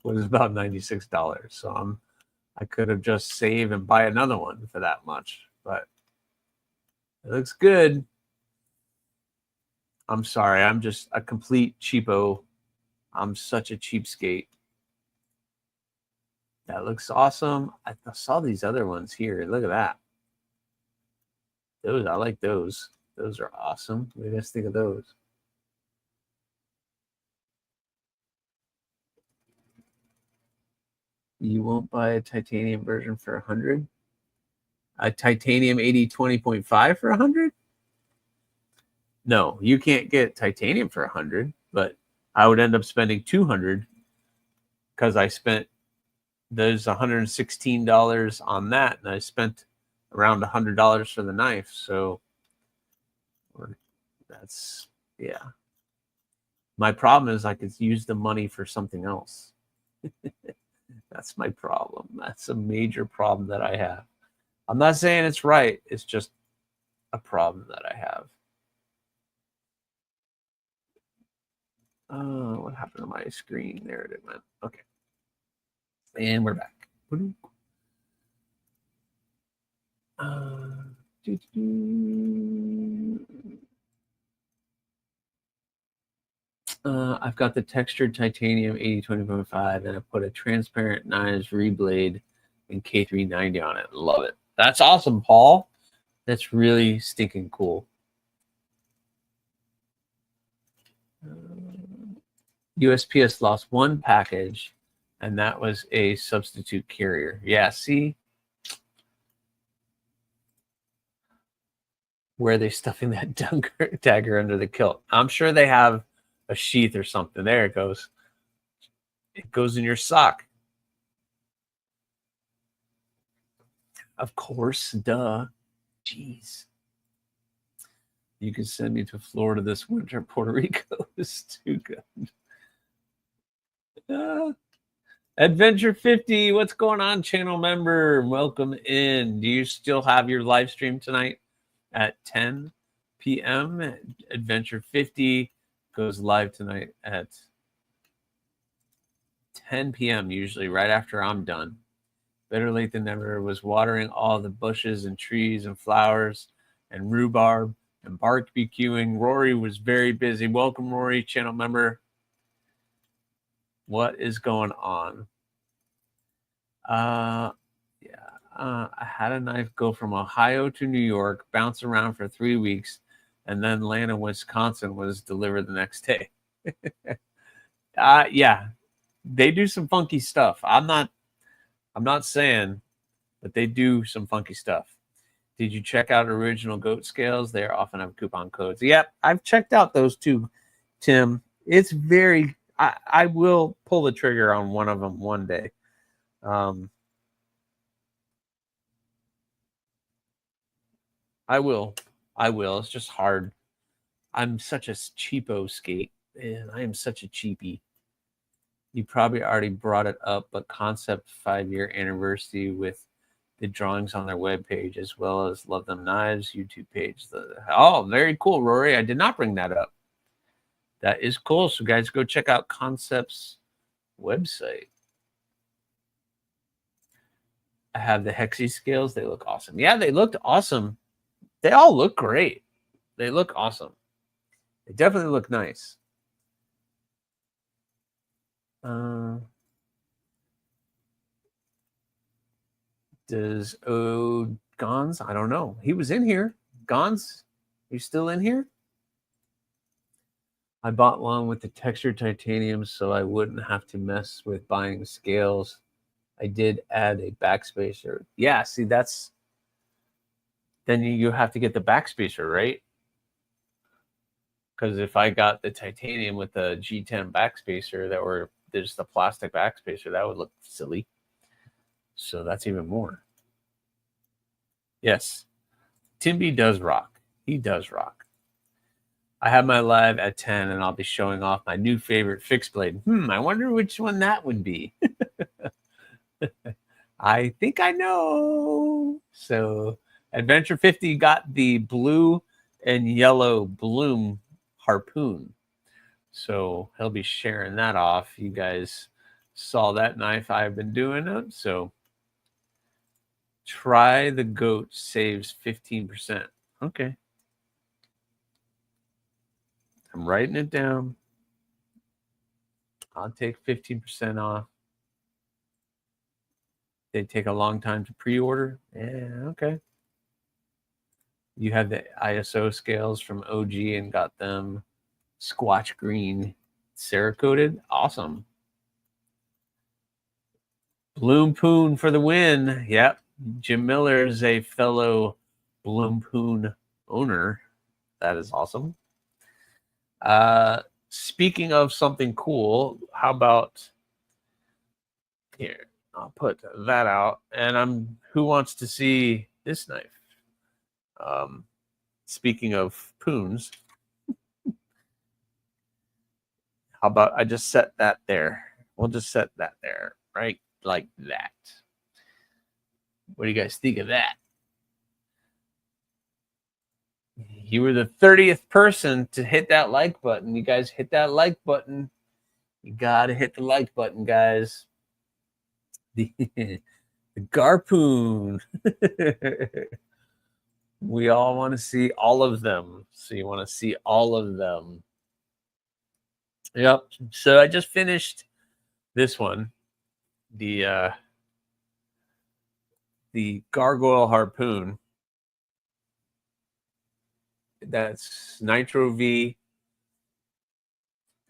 Was about $96. So I could have just saved and buy another one for that much, but it looks good. I'm sorry. I'm just a complete cheapo. I'm such a cheapskate. That looks awesome. I saw these other ones here. Look at that. Those, I like those. Those are awesome. What do you guys think of those? You won't buy a titanium version for $100? a titanium 80-20.5 for 100? No, you can't get titanium for 100, but I would end up spending 200 because I spent there's $116 on that, and I spent around $100 for the knife. So that's, yeah. My problem is I could use the money for something else. That's my problem. That's a major problem that I have. I'm not saying it's right. It's just a problem that I have. What happened to my screen? There it went. Okay. And we're back. I've got the textured titanium 80-20.5, and I put a transparent knives reblade and K390 on it. Love it. That's awesome, Paul. That's really stinking cool. USPS lost one package, and that was a substitute carrier. Yeah, see? Where are they stuffing that dagger under the kilt? I'm sure they have a sheath or something. There it goes. It goes in your sock. Of course, duh. Jeez. You can send me to Florida this winter. Puerto Rico is too good. Adventure 50, what's going on, channel member? Welcome in. Do you still have your live stream tonight at 10 p.m.? Adventure 50 goes live tonight at 10 p.m. usually right after I'm done. Better late than never. Was watering all the bushes and trees and flowers and rhubarb and barbecuing. Rory was very busy. Welcome, Rory, channel member. What is going on? I had a knife go from Ohio to New York, bounce around for 3 weeks, and then land in Wisconsin, was delivered the next day. Yeah, they do some funky stuff. I'm not saying, but they do some funky stuff. Did you check out Original Goat Scales? They often have coupon codes. Yep, I've checked out those two, Tim. It's very... I will pull the trigger on one of them one day. I will. It's just hard. I'm such a cheapo skate, and I am such a cheapie. You probably already brought it up, but Concept 5-year anniversary with the drawings on their webpage, as well as Love Them Knives YouTube page. Oh, very cool, Rory. I did not bring that up. That is cool. So, guys, go check out Concept's website. I have the Hexi scales. They look awesome. Yeah, they looked awesome. They all look great. They look awesome. They definitely look nice. Does Gons? I don't know. He was in here. Gons, you still in here? I bought one with the textured titanium so I wouldn't have to mess with buying scales. I did add a backspacer. Yeah, see, that's... Then you have to get the backspacer, right? Because if I got the titanium with the G10 backspacer that were just the plastic backspacer, that would look silly. So that's even more. Yes, Timby does rock. He does rock. I have my live at 10, and I'll be showing off my new favorite fixed blade. I wonder which one that would be. I think I know. So Adventure 50 got the blue and yellow bloom harpoon. So he'll be sharing that off. You guys saw that knife I've been doing it. So try the goat, saves 15%. Okay. I'm writing it down. I'll take 15% off. They take a long time to pre-order. Yeah, okay. You have the ISO scales from OG and got them squatch green Cerakoted. Awesome. Bloom Poon for the win. Yep. Jim Miller is a fellow Bloompoon owner. That is awesome. Speaking of something cool, how about here? I'll put that out. And who wants to see this knife? Speaking of poons, how about I just set that there? We'll just set that there, right? Like that. What do you guys think of that? You were the 30th person to hit that like button. You guys hit that like button. You got to hit the like button, guys. The Garpoon. We all want to see all of them. So you want to see all of them. Yep. So I just finished this one. The Gargoyle Harpoon. That's Nitro V,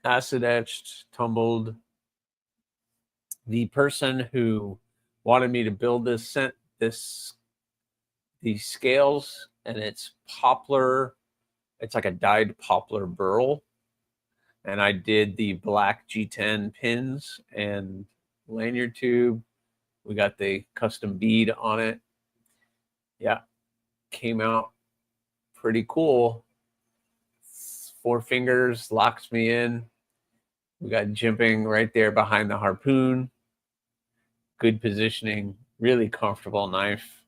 acid etched, tumbled. The person who wanted me to build this sent these scales, and it's poplar. It's like a dyed poplar burl. And I did the black G10 pins and lanyard tube. We got the custom bead on it. Yeah, came out pretty cool. 4 fingers, locks me in. We got jimping right there behind the harpoon. Good positioning, really comfortable knife.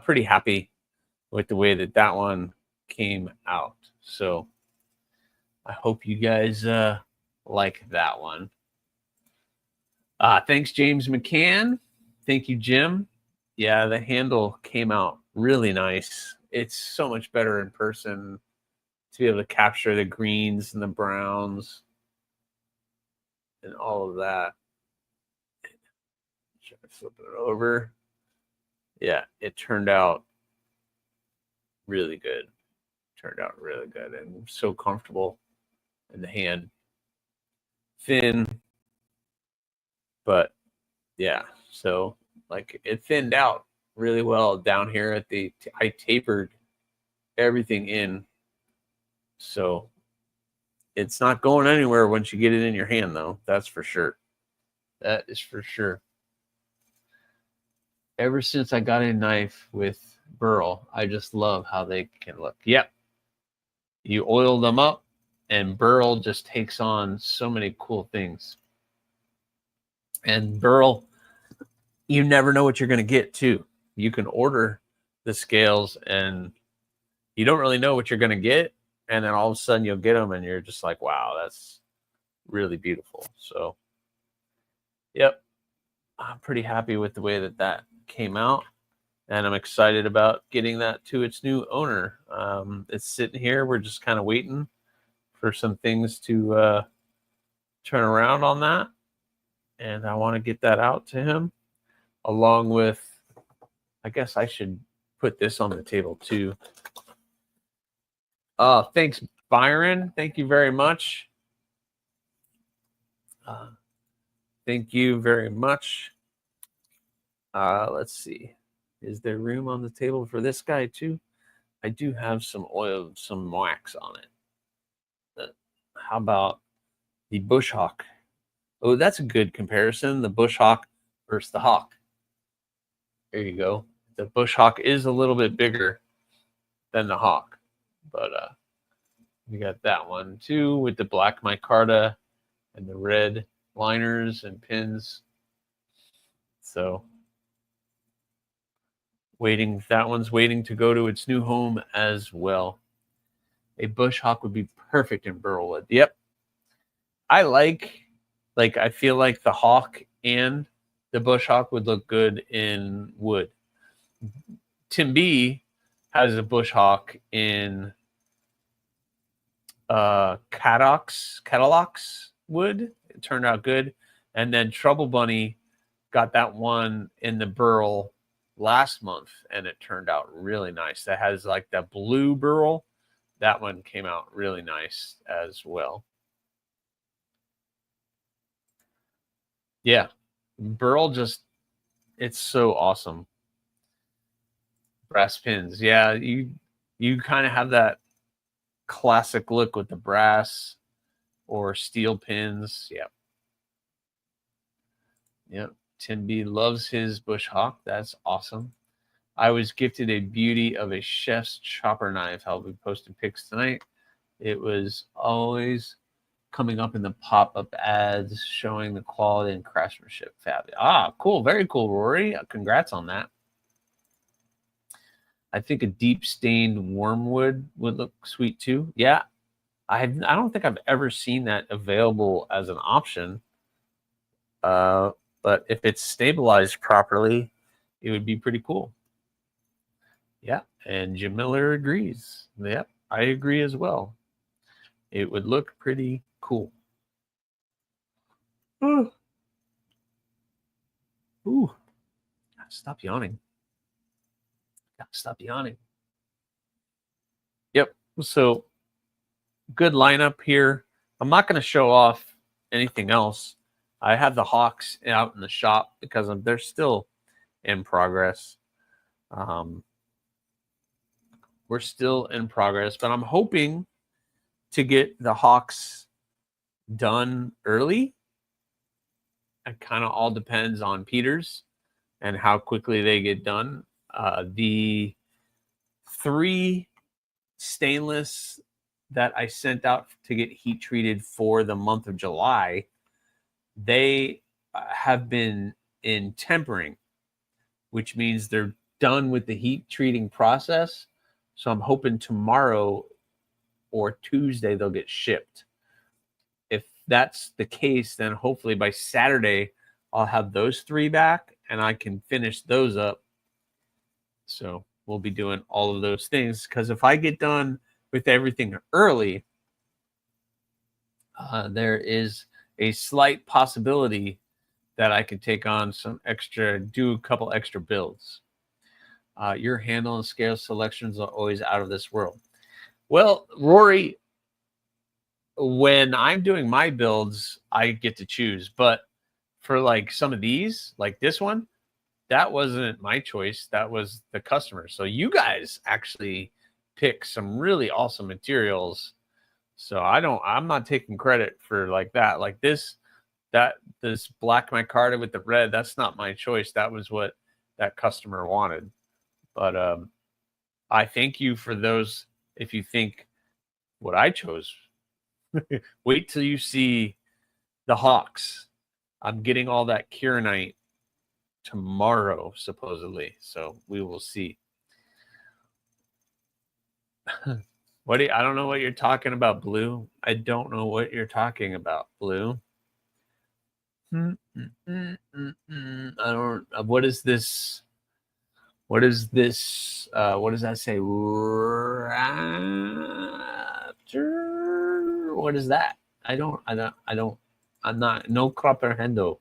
Pretty happy with the way that one came out. So I hope you guys like that one. Thanks, James McCann. Thank you, Jim. Yeah, the handle came out really nice. It's so much better in person to be able to capture the greens and the browns and all of that. Try to flip it over. Yeah, it turned out really good. Turned out really good and so comfortable in the hand. Thin, but yeah, so like it thinned out really well down here at I tapered everything in. So it's not going anywhere once you get it in your hand, though. That's for sure. That is for sure. Ever since I got a knife with burl, I just love how they can look. Yep. You oil them up, and burl just takes on so many cool things. And burl, you never know what you're going to get, too. You can order the scales, and you don't really know what you're going to get. And then all of a sudden you'll get them and you're just like, wow, that's really beautiful. So, yep, I'm pretty happy with the way that came out. And I'm excited about getting that to its new owner. It's sitting here. We're just kind of waiting for some things to turn around on that. And I want to get that out to him along with, I guess I should put this on the table too. Thanks, Byron. Thank you very much. Thank you very much. Let's see. Is there room on the table for this guy too? I do have some oil, some wax on it. How about the bush hawk? Oh, that's a good comparison. The bush hawk versus the hawk. There you go. The bush hawk is a little bit bigger than the hawk, but we got that one too with the black micarta and the red liners and pins. So that one's waiting to go to its new home as well. A bush hawk would be perfect in burl wood. Yep. I feel like the hawk and the bush hawk would look good in wood. Tim B has a bush hawk in Catalox wood. It turned out good. And then Trouble Bunny got that one in the burl last month, and it turned out really nice. That has like that blue burl. That one came out really nice as well. Yeah, burl it's so awesome. Brass pins. Yeah, you kind of have that classic look with the brass or steel pins. Yep. Yep. Tim B loves his bush hawk. That's awesome. I was gifted a beauty of a chef's chopper knife. I'll be posting pics tonight. It was always coming up in the pop-up ads showing the quality and craftsmanship. Fab. Ah, cool. Very cool, Rory. Congrats on that. I think a deep stained wormwood would look sweet too. Yeah. I don't think I've ever seen that available as an option. But if it's stabilized properly, it would be pretty cool. Yeah, and Jim Miller agrees. Yep, I agree as well. It would look pretty cool. Ooh. Ooh. Stop yawning. Stop yawning. Yep, so good lineup here. I'm not going to show off anything else. I have the Hawks out in the shop because they're still in progress. We're still in progress, but I'm hoping to get the Hawks done early. It kind of all depends on Peters and how quickly they get done. The 3 stainless that I sent out to get heat treated for the month of July, they have been in tempering, which means they're done with the heat treating process. So I'm hoping tomorrow or Tuesday they'll get shipped. If that's the case, then hopefully by Saturday I'll have those 3 back and I can finish those up. So we'll be doing all of those things, because if I get done with everything early, there is a slight possibility that I could take on some extra, do a couple extra builds. Your handle and scale selections are always out of this world. Well, Rory, when I'm doing my builds, I get to choose. But for like some of these, like this one, that wasn't my choice. That was the customer. So you guys actually pick some really awesome materials. So I'm not taking credit for like that. Like this black micarta with the red, that's not my choice. That was what that customer wanted. But I thank you for those. If you think what I chose, wait till you see the Hawks. I'm getting all that Kieranite tomorrow, supposedly. So we will see. I don't know what you're talking about, Blue. I don't know what you're talking about, Blue. I don't. What is this? What is this? What does that say? Raptor? What is that? I don't. I'm not. No comprehendo.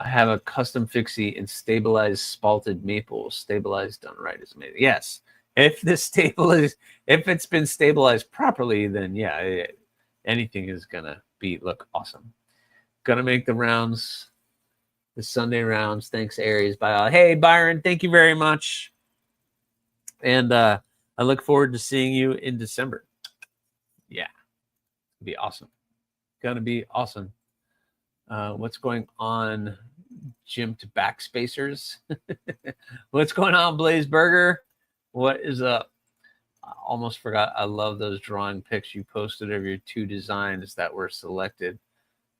I have a custom fixie and stabilized spalted maple. Stabilized done right is amazing. Yes. If it's been stabilized properly, then yeah, anything is gonna look awesome. Gonna make the rounds, the Sunday rounds. Thanks, Aries. Bye. Hey, Byron, thank you very much. And I look forward to seeing you in December. Yeah, it'll be awesome. Gonna be awesome. What's going on, Jim to Backspacers? What's going on, Blaze Burger? What is up? I almost forgot. I love those drawing pics you posted of your 2 designs that were selected.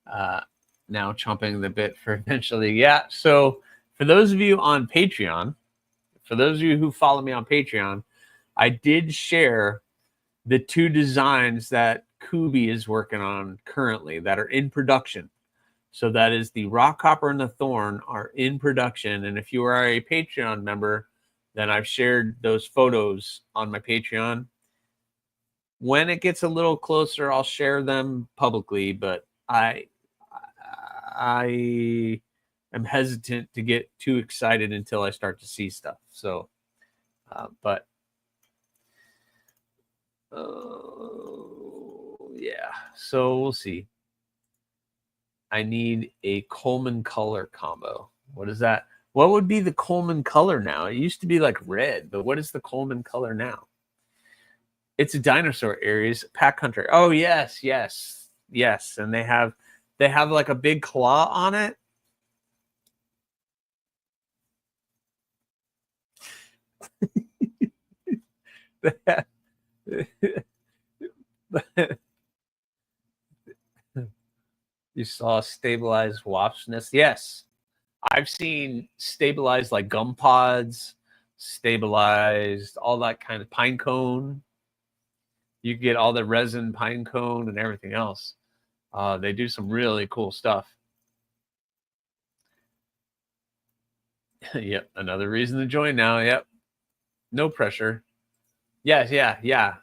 Now chomping the bit for eventually. Yeah. So for those of you on Patreon, for those of you who follow me on Patreon, I did share the 2 designs that Kubi is working on currently that are in production. So that is the Rock Hopper and the Thorn are in production. And if you are a Patreon member, then I've shared those photos on my Patreon. When it gets a little closer, I'll share them publicly, but I am hesitant to get too excited until I start to see stuff. So, yeah, so we'll see. I need a Coleman color combo. What is that? What would be the Coleman color now? It used to be like red, but what is the Coleman color now? It's a dinosaur, Aries. Pack hunter. Oh yes, yes, yes. And they have like a big claw on it. You saw stabilized wasp's nest. Yes, I've seen stabilized like gum pods, stabilized all that kind of pine cone. You get all the resin pine cone and everything else. They do some really cool stuff. Yep, another reason to join now. Yep, no pressure. Yes, yeah.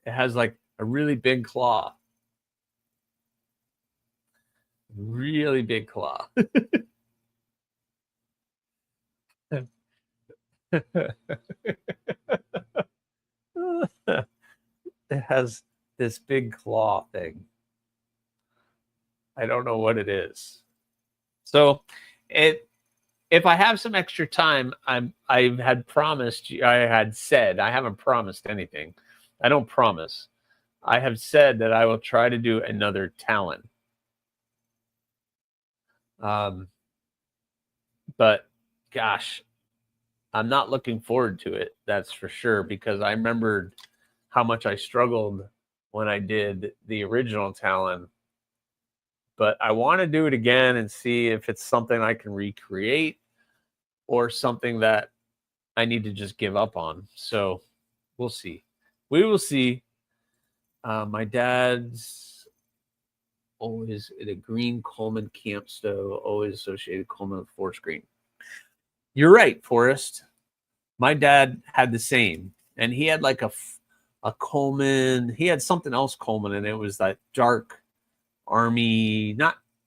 It has like a really big claw. Really big claw. It has this big claw thing. I don't know what it is. So if I have some extra time, I had promised, I had said, I haven't promised anything. I don't promise. I have said that I will try to do another Talon. But gosh, I'm not looking forward to it. That's for sure, because I remembered how much I struggled when I did the original Talon. But I want to do it again and see if it's something I can recreate or something that I need to just give up on. So we'll see. We will see. My dad's always in a green Coleman camp stove, always associated Coleman with forest green. You're right, Forrest. My dad had the same, and he had like a Coleman. He had something else Coleman, and it was that dark army.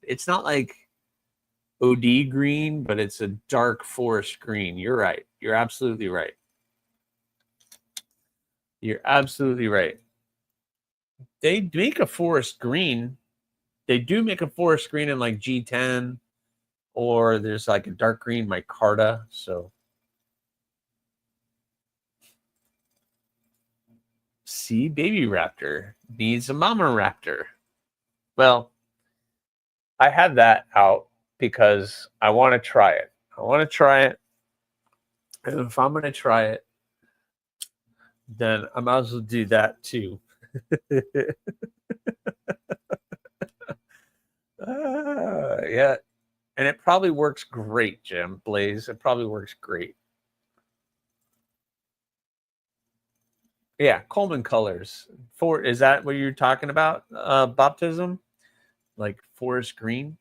It's not like OD green, but it's a dark forest green. You're right. You're absolutely right. You're absolutely right. They make a forest green. They do make a forest green in like G10, or there's like a dark green micarta. So see, baby raptor needs a mama raptor. Well, I had that out because I want to try it. I want to try it. And if I'm going to try it, then I might as well do that too. Yeah. And it probably works great, Jim Blaze. It probably works great. Yeah, Coleman colors. Is that what you're talking about? Baptism? Like forest green?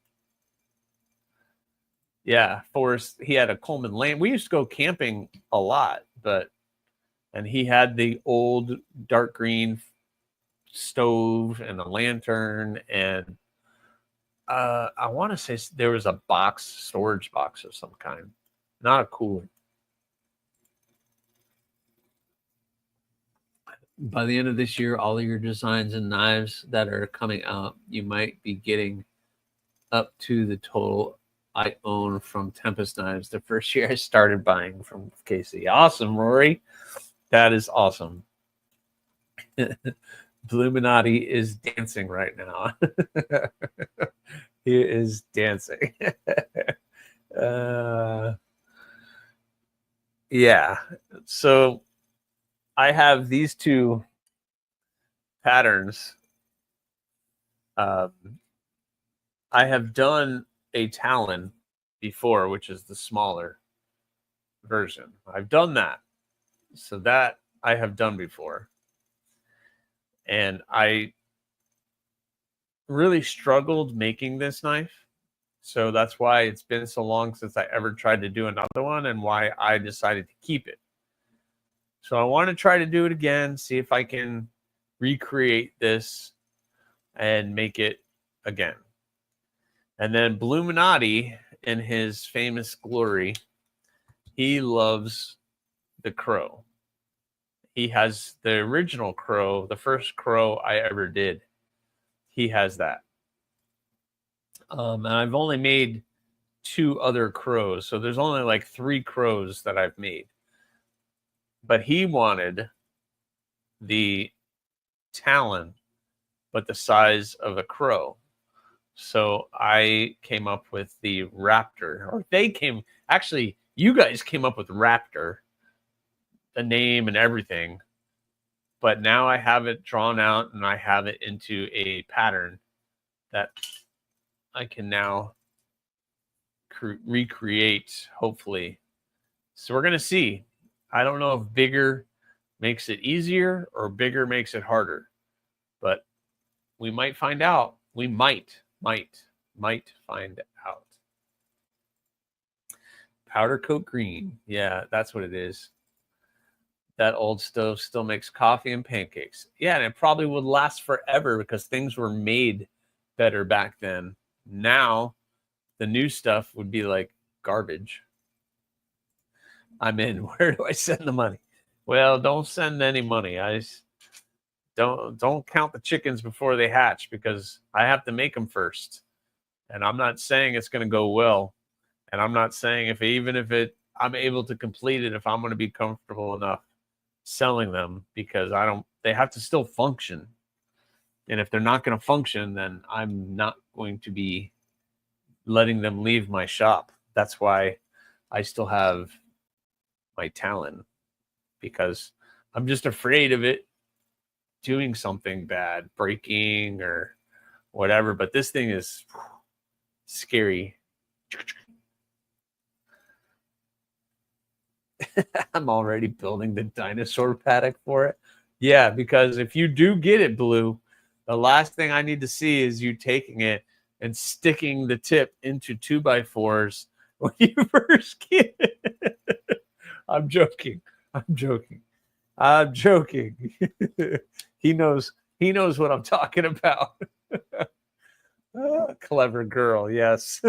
Yeah, forest. He had a Coleman lane. We used to go camping a lot, and he had the old dark green stove and a lantern, and I want to say there was a storage box of some kind, not a cooler. By the end of this year, all of your designs and knives that are coming out, you might be getting up to the total I own from Tempest Knives the first year I started buying from Casey. Awesome, Rory. That is awesome. Illuminati is dancing right now. He is dancing. Yeah. So I have these two patterns. I have done a Talon before, which is the smaller version. I've done that. So that I have done before. And I really struggled making this knife. So that's why it's been so long since I ever tried to do another one, and why I decided to keep it. So I want to try to do it again, see if I can recreate this and make it again. And then Bluminati, in his famous glory, he loves the crow. He has the original crow, the first crow I ever did. He has that. And I've only made 2 other crows. So there's only like 3 crows that I've made. But he wanted the talon, but the size of a crow. So I came up with the raptor, or actually, you guys came up with raptor, the name and everything. But now I have it drawn out and I have it into a pattern that I can now recreate, hopefully. So we're going to see. I don't know if bigger makes it easier or bigger makes it harder, but we might find out. We might find out. Powder coat green. Yeah, that's what it is. That old stove still makes coffee and pancakes. Yeah, and it probably would last forever because things were made better back then. Now, the new stuff would be like garbage. I'm in. Where do I send the money? Well, don't send any money. I don't count the chickens before they hatch because I have to make them first. And I'm not saying it's going to go well. And I'm not saying if I'm able to complete it if I'm going to be comfortable enough selling them, because they have to still function. And if they're not going to function, then I'm not going to be letting them leave my shop. That's why I still have my talon, because I'm just afraid of it doing something bad, breaking or whatever. But this thing is scary. I'm already building the dinosaur paddock for it. Yeah, because if you do get it, Blue, the last thing I need to see is you taking it and sticking the tip into 2x4s when you first get it. I'm joking. He knows what I'm talking about. Clever girl, yes.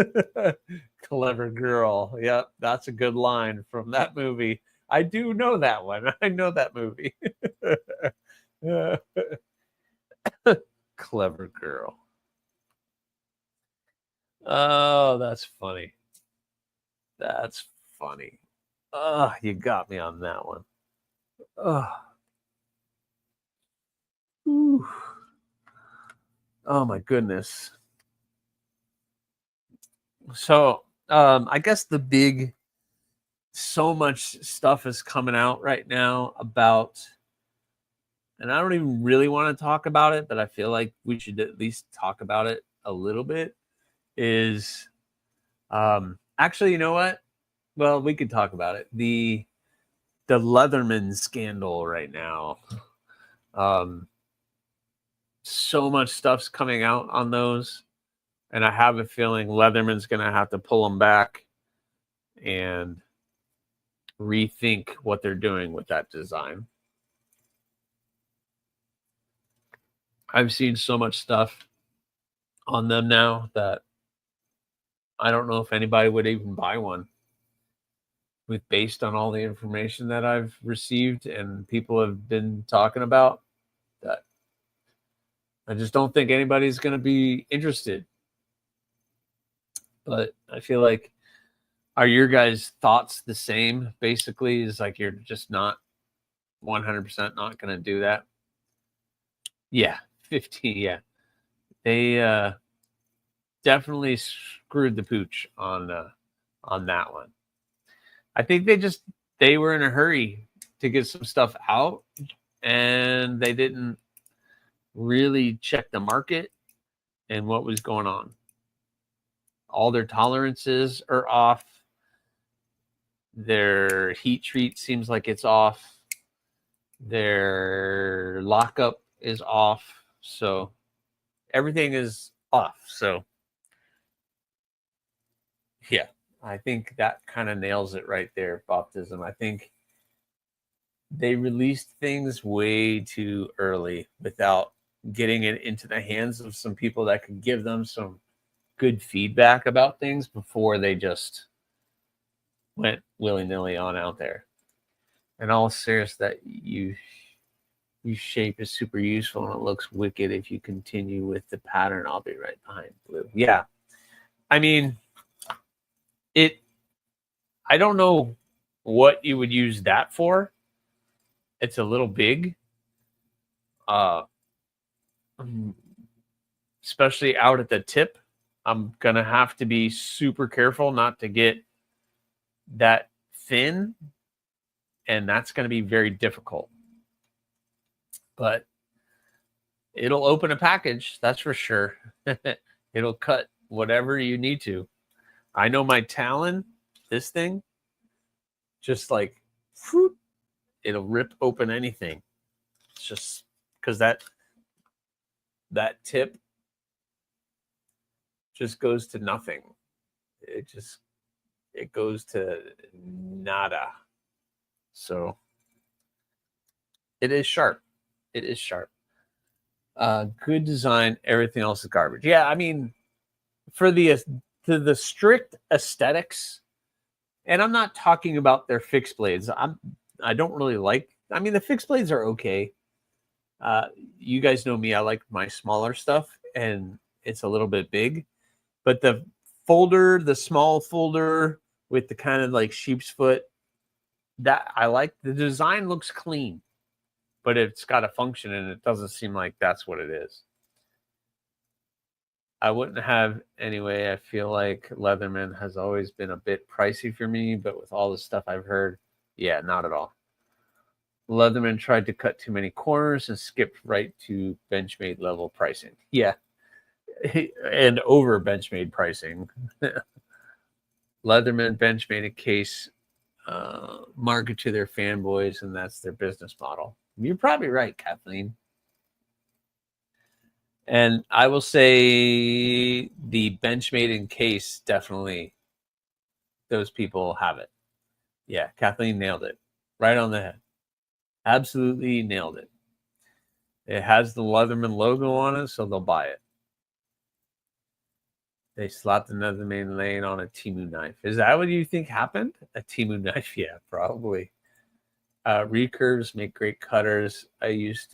Clever girl. Yep, that's a good line from that movie. I do know that one. I know that movie. Clever girl. Oh, that's funny. That's funny. Oh, you got me on that one. Oh. Ooh. Oh my goodness. So I guess so much stuff is coming out right now about, and I don't even really want to talk about it, but I feel like we should at least talk about it a little bit, is actually, you know what? Well, we could talk about it. The Leatherman scandal right now. So much stuff's coming out on those, and I have a feeling Leatherman's going to have to pull them back and rethink what they're doing with that design. I've seen so much stuff on them now that I don't know if anybody would even buy one, based on all the information that I've received and people have been talking about. That I just don't think anybody's going to be interested. But I feel like, are your guys' thoughts the same? Basically, is like you're just not 100% not going to do that. Yeah, 15. Yeah, they definitely screwed the pooch on that one. I think they were in a hurry to get some stuff out, and they didn't really check the market and what was going on. All their tolerances are off. Their heat treat seems like it's off. Their lockup is off. So everything is off. So yeah, I think that kind of nails it right there, Baptism. I think they released things way too early without getting it into the hands of some people that could give them some good feedback about things before they just went willy-nilly on out there. And all serious, that you shape is super useful and it looks wicked if you continue with the pattern. I'll be right behind Blue. Yeah. I mean, I don't know what you would use that for. It's a little big. Especially out at the tip. I'm going to have to be super careful not to get that thin, and that's going to be very difficult. But it'll open a package, that's for sure. It'll cut whatever you need to. I know my Talon, this thing, just like, whoop, it'll rip open anything. It's just because that tip just goes to nothing. It goes to nada. So it is sharp. It is sharp. Good design. Everything else is garbage. Yeah, I mean, for the strict aesthetics, and I'm not talking about their fixed blades. I don't really like. I mean, the fixed blades are okay. You guys know me. I like my smaller stuff, and it's a little bit big. But the folder, the small folder with the kind of like sheep's foot, that I like. The design looks clean, but it's got a function, and it doesn't seem like that's what it is. I wouldn't have anyway. I feel like Leatherman has always been a bit pricey for me, but with all the stuff I've heard, yeah, not at all. Leatherman tried to cut too many corners and skipped right to Benchmade level pricing. Yeah, and over Benchmade pricing. Leatherman Benchmade a case market to their fanboys, and that's their business model. You're probably right, Kathleen. And I will say the Benchmade in case, definitely those people have it. Yeah, Kathleen nailed it. Right on the head. Absolutely nailed it. It has the Leatherman logo on it, so they'll buy it. They slapped another main lane on a Temu knife. Is that what you think happened? A Temu knife? Yeah, probably. Recurves make great cutters. I use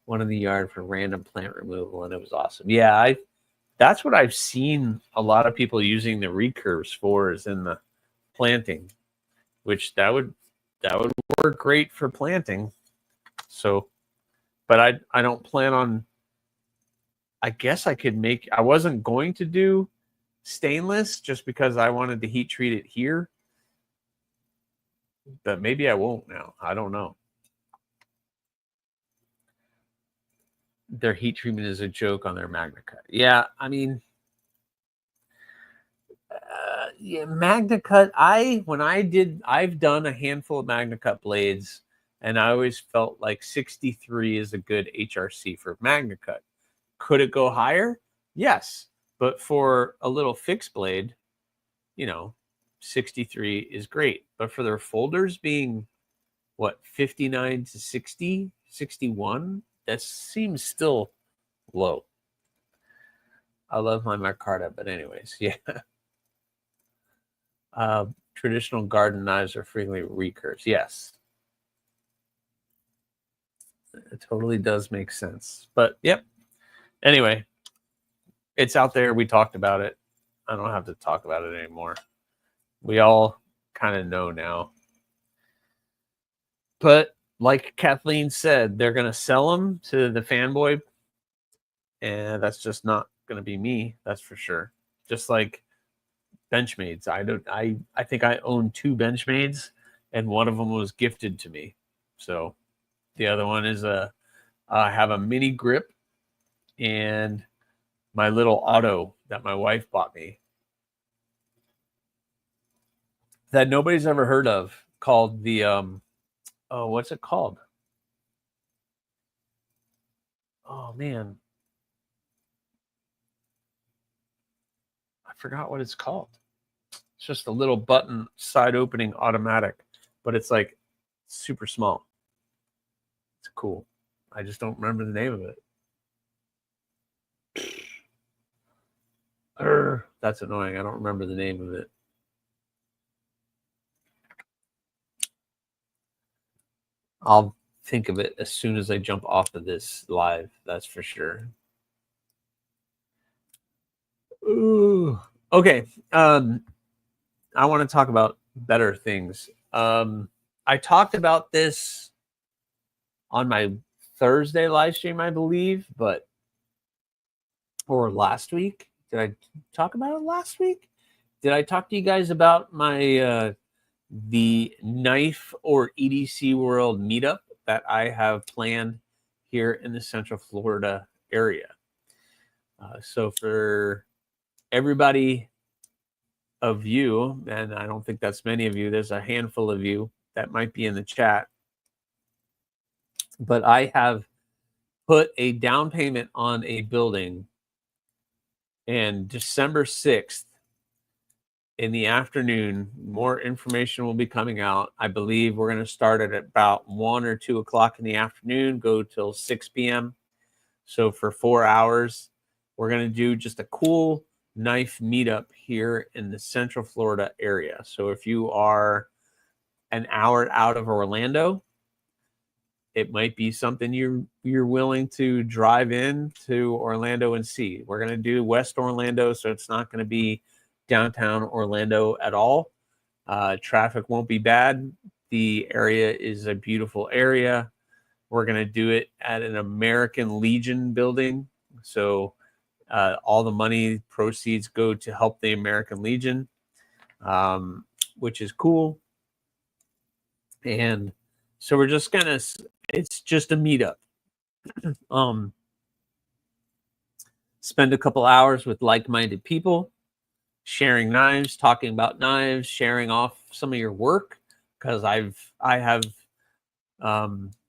one in the yard for random plant removal, and it was awesome. Yeah, that's what I've seen a lot of people using the recurves for, is in the planting, which that would work great for planting. So, but I don't plan on. I guess I could make. I wasn't going to do stainless just because I wanted to heat treat it here, but maybe I won't now. I don't know. Their heat treatment is a joke on their Magna Cut. Yeah, I mean, yeah, Magna Cut. I've done a handful of Magna Cut blades, and I always felt like 63 is a good HRC for Magna Cut. Could it go higher? Yes, but for a little fixed blade, 63 is great. But for their folders being, 59 to 60, 61, that seems still low. I love my micarta, but anyways, yeah. Traditional garden knives are frequently recurves. Yes. It totally does make sense. But, yep. Anyway, it's out there. We talked about it. I don't have to talk about it anymore. We all kind of know now. But like Kathleen said, they're going to sell them to the fanboy. And that's just not going to be me. That's for sure. Just like Benchmades. I think I own 2 Benchmades, and one of them was gifted to me. So the other one is I have a mini grip and my little auto that my wife bought me that nobody's ever heard of, called the what's it called? Oh man, I forgot what it's called. It's just a little button side opening automatic, but it's like super small. It's cool. I just don't remember the name of it. That's annoying. I don't remember the name of it. I'll think of it as soon as I jump off of this live. That's for sure. Ooh. Okay. I want to talk about better things. I talked about this on my Thursday live stream, I believe, or last week. Did I talk about it last week? Did I talk to you guys about my the Knife or EDC World meetup that I have planned here in the Central Florida area? So for everybody of you, and I don't think that's many of you, there's a handful of you that might be in the chat, but I have put a down payment on a building, and December 6th in the afternoon, more information will be coming out. I believe we're going to start at about 1 or 2 o'clock in the afternoon, go till 6 p.m. So for 4 hours, we're going to do just a cool knife meetup here in the Central Florida area. So if you are an hour out of Orlando, it might be something you're willing to drive in to Orlando and see. We're going to do West Orlando, so it's not going to be downtown Orlando at all. Traffic won't be bad. The area is a beautiful area. We're going to do it at an American Legion building. So all the money proceeds go to help the American Legion, which is cool. And so we're just going to, it's just a meetup. Spend a couple hours with like-minded people, sharing knives, talking about knives, sharing off some of your work, because I have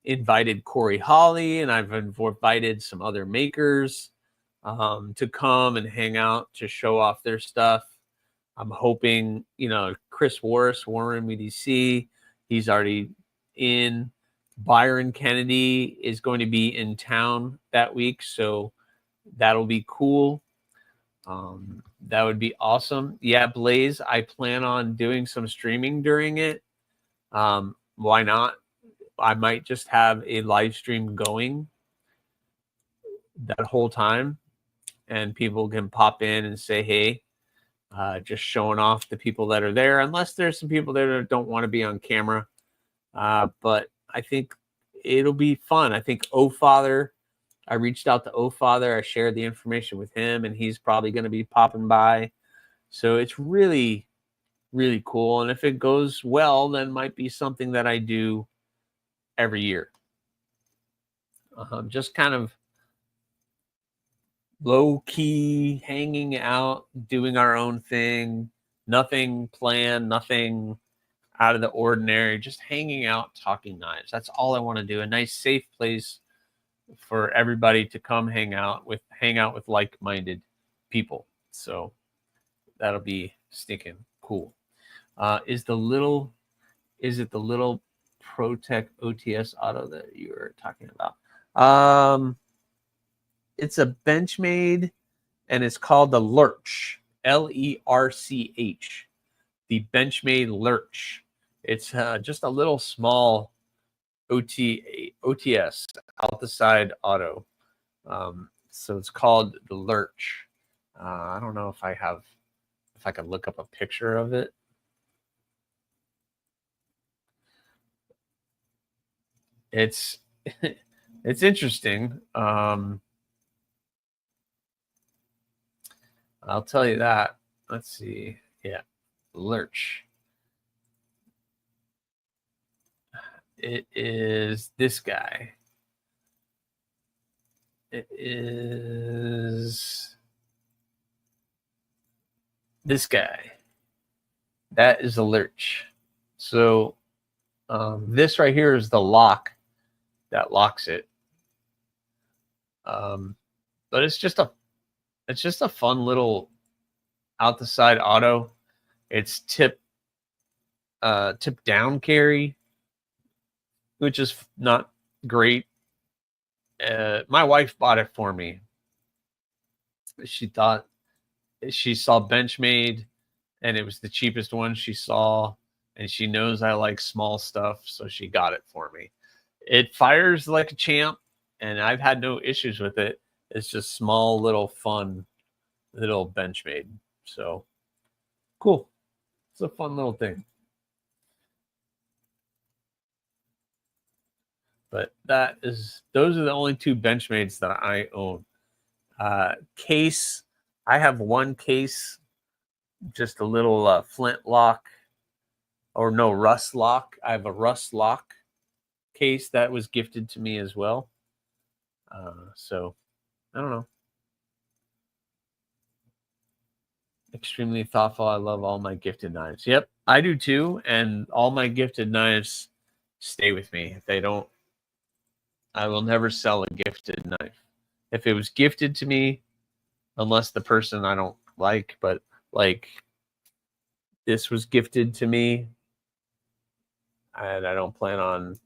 invited Corey Holly, and I've invited some other makers to come and hang out to show off their stuff. I'm hoping, Chris Warren EDC, he's already in. Byron Kennedy is going to be in town that week, so that'll be cool. That would be awesome. Yeah, Blaze, I plan on doing some streaming during it. Why not? I might just have a live stream going that whole time, and people can pop in and say, hey, just showing off the people that are there, unless there's some people there that don't want to be on camera. But I think it'll be fun. I think Father, I reached out to Father. I shared the information with him, and he's probably going to be popping by. So it's really, really cool. And if it goes well, then might be something that I do every year. Just kind of low key, hanging out, doing our own thing, nothing planned, nothing out of the ordinary, just hanging out, talking knives. That's all I want to do. A nice, safe place for everybody to come hang out with like-minded people. So that'll be stinking cool. Is it the little ProTech OTS auto that you were talking about? It's a Benchmade, and it's called the Lurch, Lerch, the Benchmade Lurch. It's just a little small OTS, out the side auto. So it's called the Lurch. I don't know if I can look up a picture of it. It's it's interesting. I'll tell you that. Let's see. Yeah, Lurch. It is this guy. It is this guy. That is a Lurch. So this right here is the lock that locks it. But it's just a fun little out the side auto. It's tip down carry, which is not great. My wife bought it for me. She thought she saw Benchmade, and it was the cheapest one she saw, and she knows I like small stuff, so she got it for me. It fires like a champ, and I've had no issues with it. It's just small, little fun, little Benchmade. So Cool. It's a fun little thing. But those are the only two Benchmates that I own. Case, I have one case, just a little flint lock, or no, rust lock. I have a rust lock case that was gifted to me as well. So I don't know. Extremely thoughtful. I love all my gifted knives. Yep, I do too. And all my gifted knives stay with me. If they don't, I will never sell a gifted knife. If it was gifted to me, unless the person I don't like, but like this was gifted to me, and I don't plan on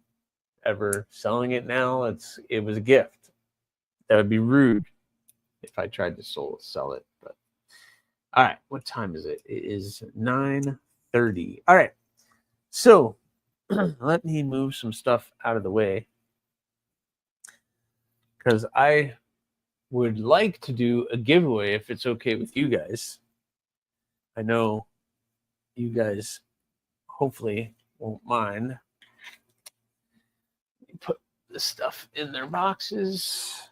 ever selling it now. It was a gift. That would be rude if I tried to sell it. But all right, what time is it? It is 9:30. All right, so let me move some stuff out of the way because I would like to do a giveaway if it's okay with you guys. I know you guys hopefully won't mind. Put the stuff in their boxes.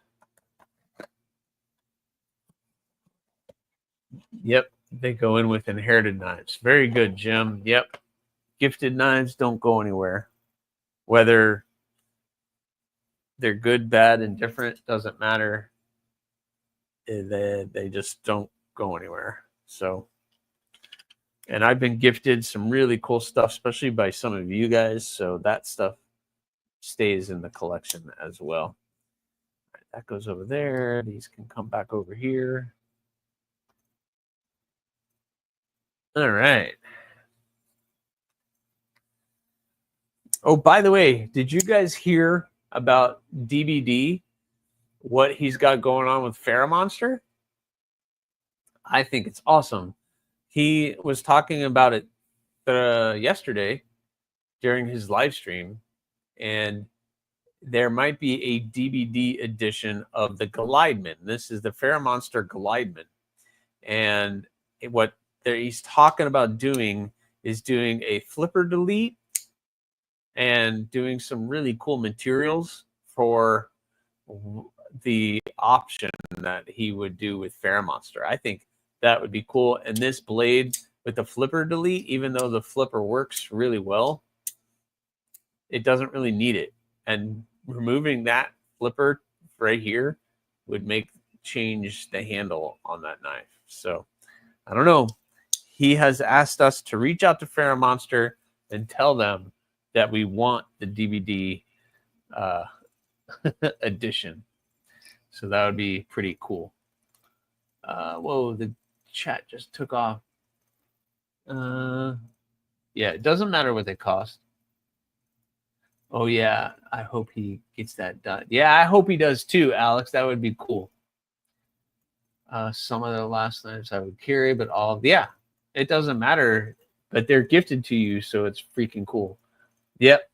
Yep, they go in with inherited knives. Very good, Jim. Yep. Gifted knives don't go anywhere. Whether they're good, bad, indifferent, doesn't matter. They just don't go anywhere. So, and I've been gifted some really cool stuff, especially by some of you guys. So that stuff stays in the collection as well. Right, that goes over there. These can come back over here. All right. Oh, by the way, did you guys hear about DBD? What he's got going on with Monster? I think it's awesome. He was talking about it yesterday during his live stream, and there might be a DBD edition of the Glideman. This is the Monster Glideman, and what he's talking about doing is doing a flipper delete and doing some really cool materials for the option that he would do with Monster. I think that would be cool. And this blade with the flipper delete, even though the flipper works really well, it doesn't really need it. And removing that flipper right here would change the handle on that knife. So I don't know. He has asked us to reach out to Monster and tell them that we want the DVD edition. So that would be pretty cool. Whoa, the chat just took off. Yeah, it doesn't matter what they cost. Oh, yeah, I hope he gets that done. Yeah, I hope he does too, Alex. That would be cool. Some of the last knives I would carry, but it doesn't matter. But they're gifted to you, so it's freaking cool. Yep.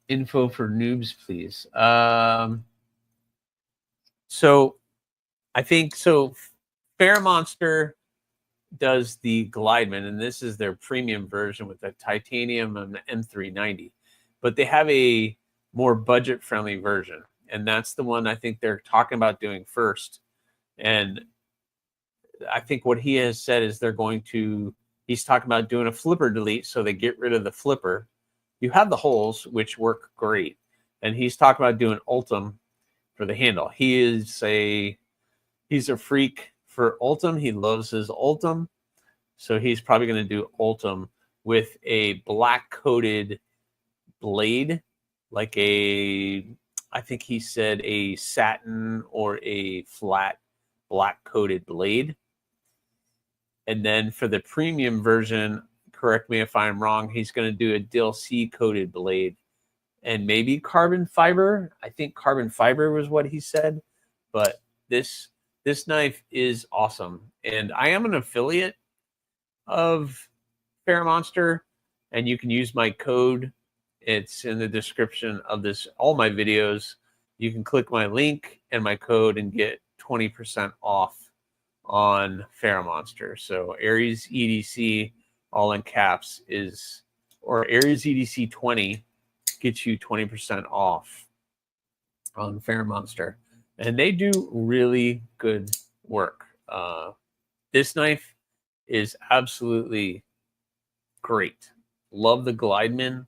Info for noobs, please. So I think Monster does the Glideman, and this is their premium version with the titanium and the M390. But they have a more budget-friendly version, and that's the one I think they're talking about doing first. And I think what he has said is he's talking about doing a flipper delete, so they get rid of the flipper. You have the holes, which work great. And he's talking about doing Ultim for the handle. He's a freak for Ultim. He loves his Ultim. So he's probably going to do Ultim with a black coated blade, like I think he said a satin or a flat black coated blade. And then for the premium version, correct me if I'm wrong, he's going to do a DLC coated blade and maybe carbon fiber. I think carbon fiber was what he said. But this knife is awesome. And I am an affiliate of Monster, and you can use my code. It's in the description of all my videos. You can click my link and my code and get 20% off on Faramonster. So AriesEDC, all in caps, is, or AriesEDC 20 gets you 20% off on Faramonster. And they do really good work. This knife is absolutely great. Love the Glideman,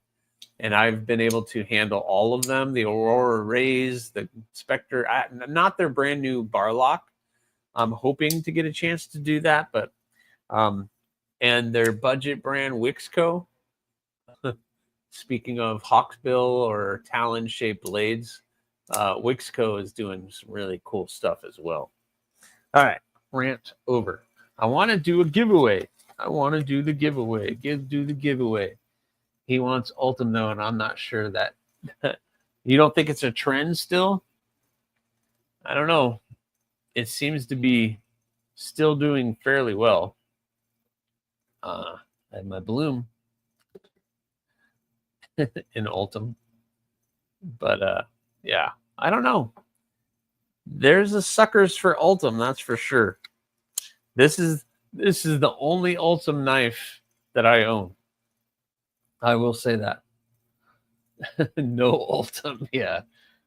and I've been able to handle all of them. The Aurora Rays, the Spectre, not their brand new bar lock. I'm hoping to get a chance to do that, but and their budget brand Wixco. Speaking of hawksbill or talon-shaped blades, Wixco is doing some really cool stuff as well. All right, rant over. I want to do a giveaway. I want to do the giveaway. Do the giveaway. He wants Ultim though, and I'm not sure that. You don't think it's a trend still? I don't know. It seems to be still doing fairly well. I have my bloom in Ultim, but yeah, I don't know. There's a suckers for Ultim, that's for sure. This is the only Ultim knife that I own. I will say that. No Ultim, yeah,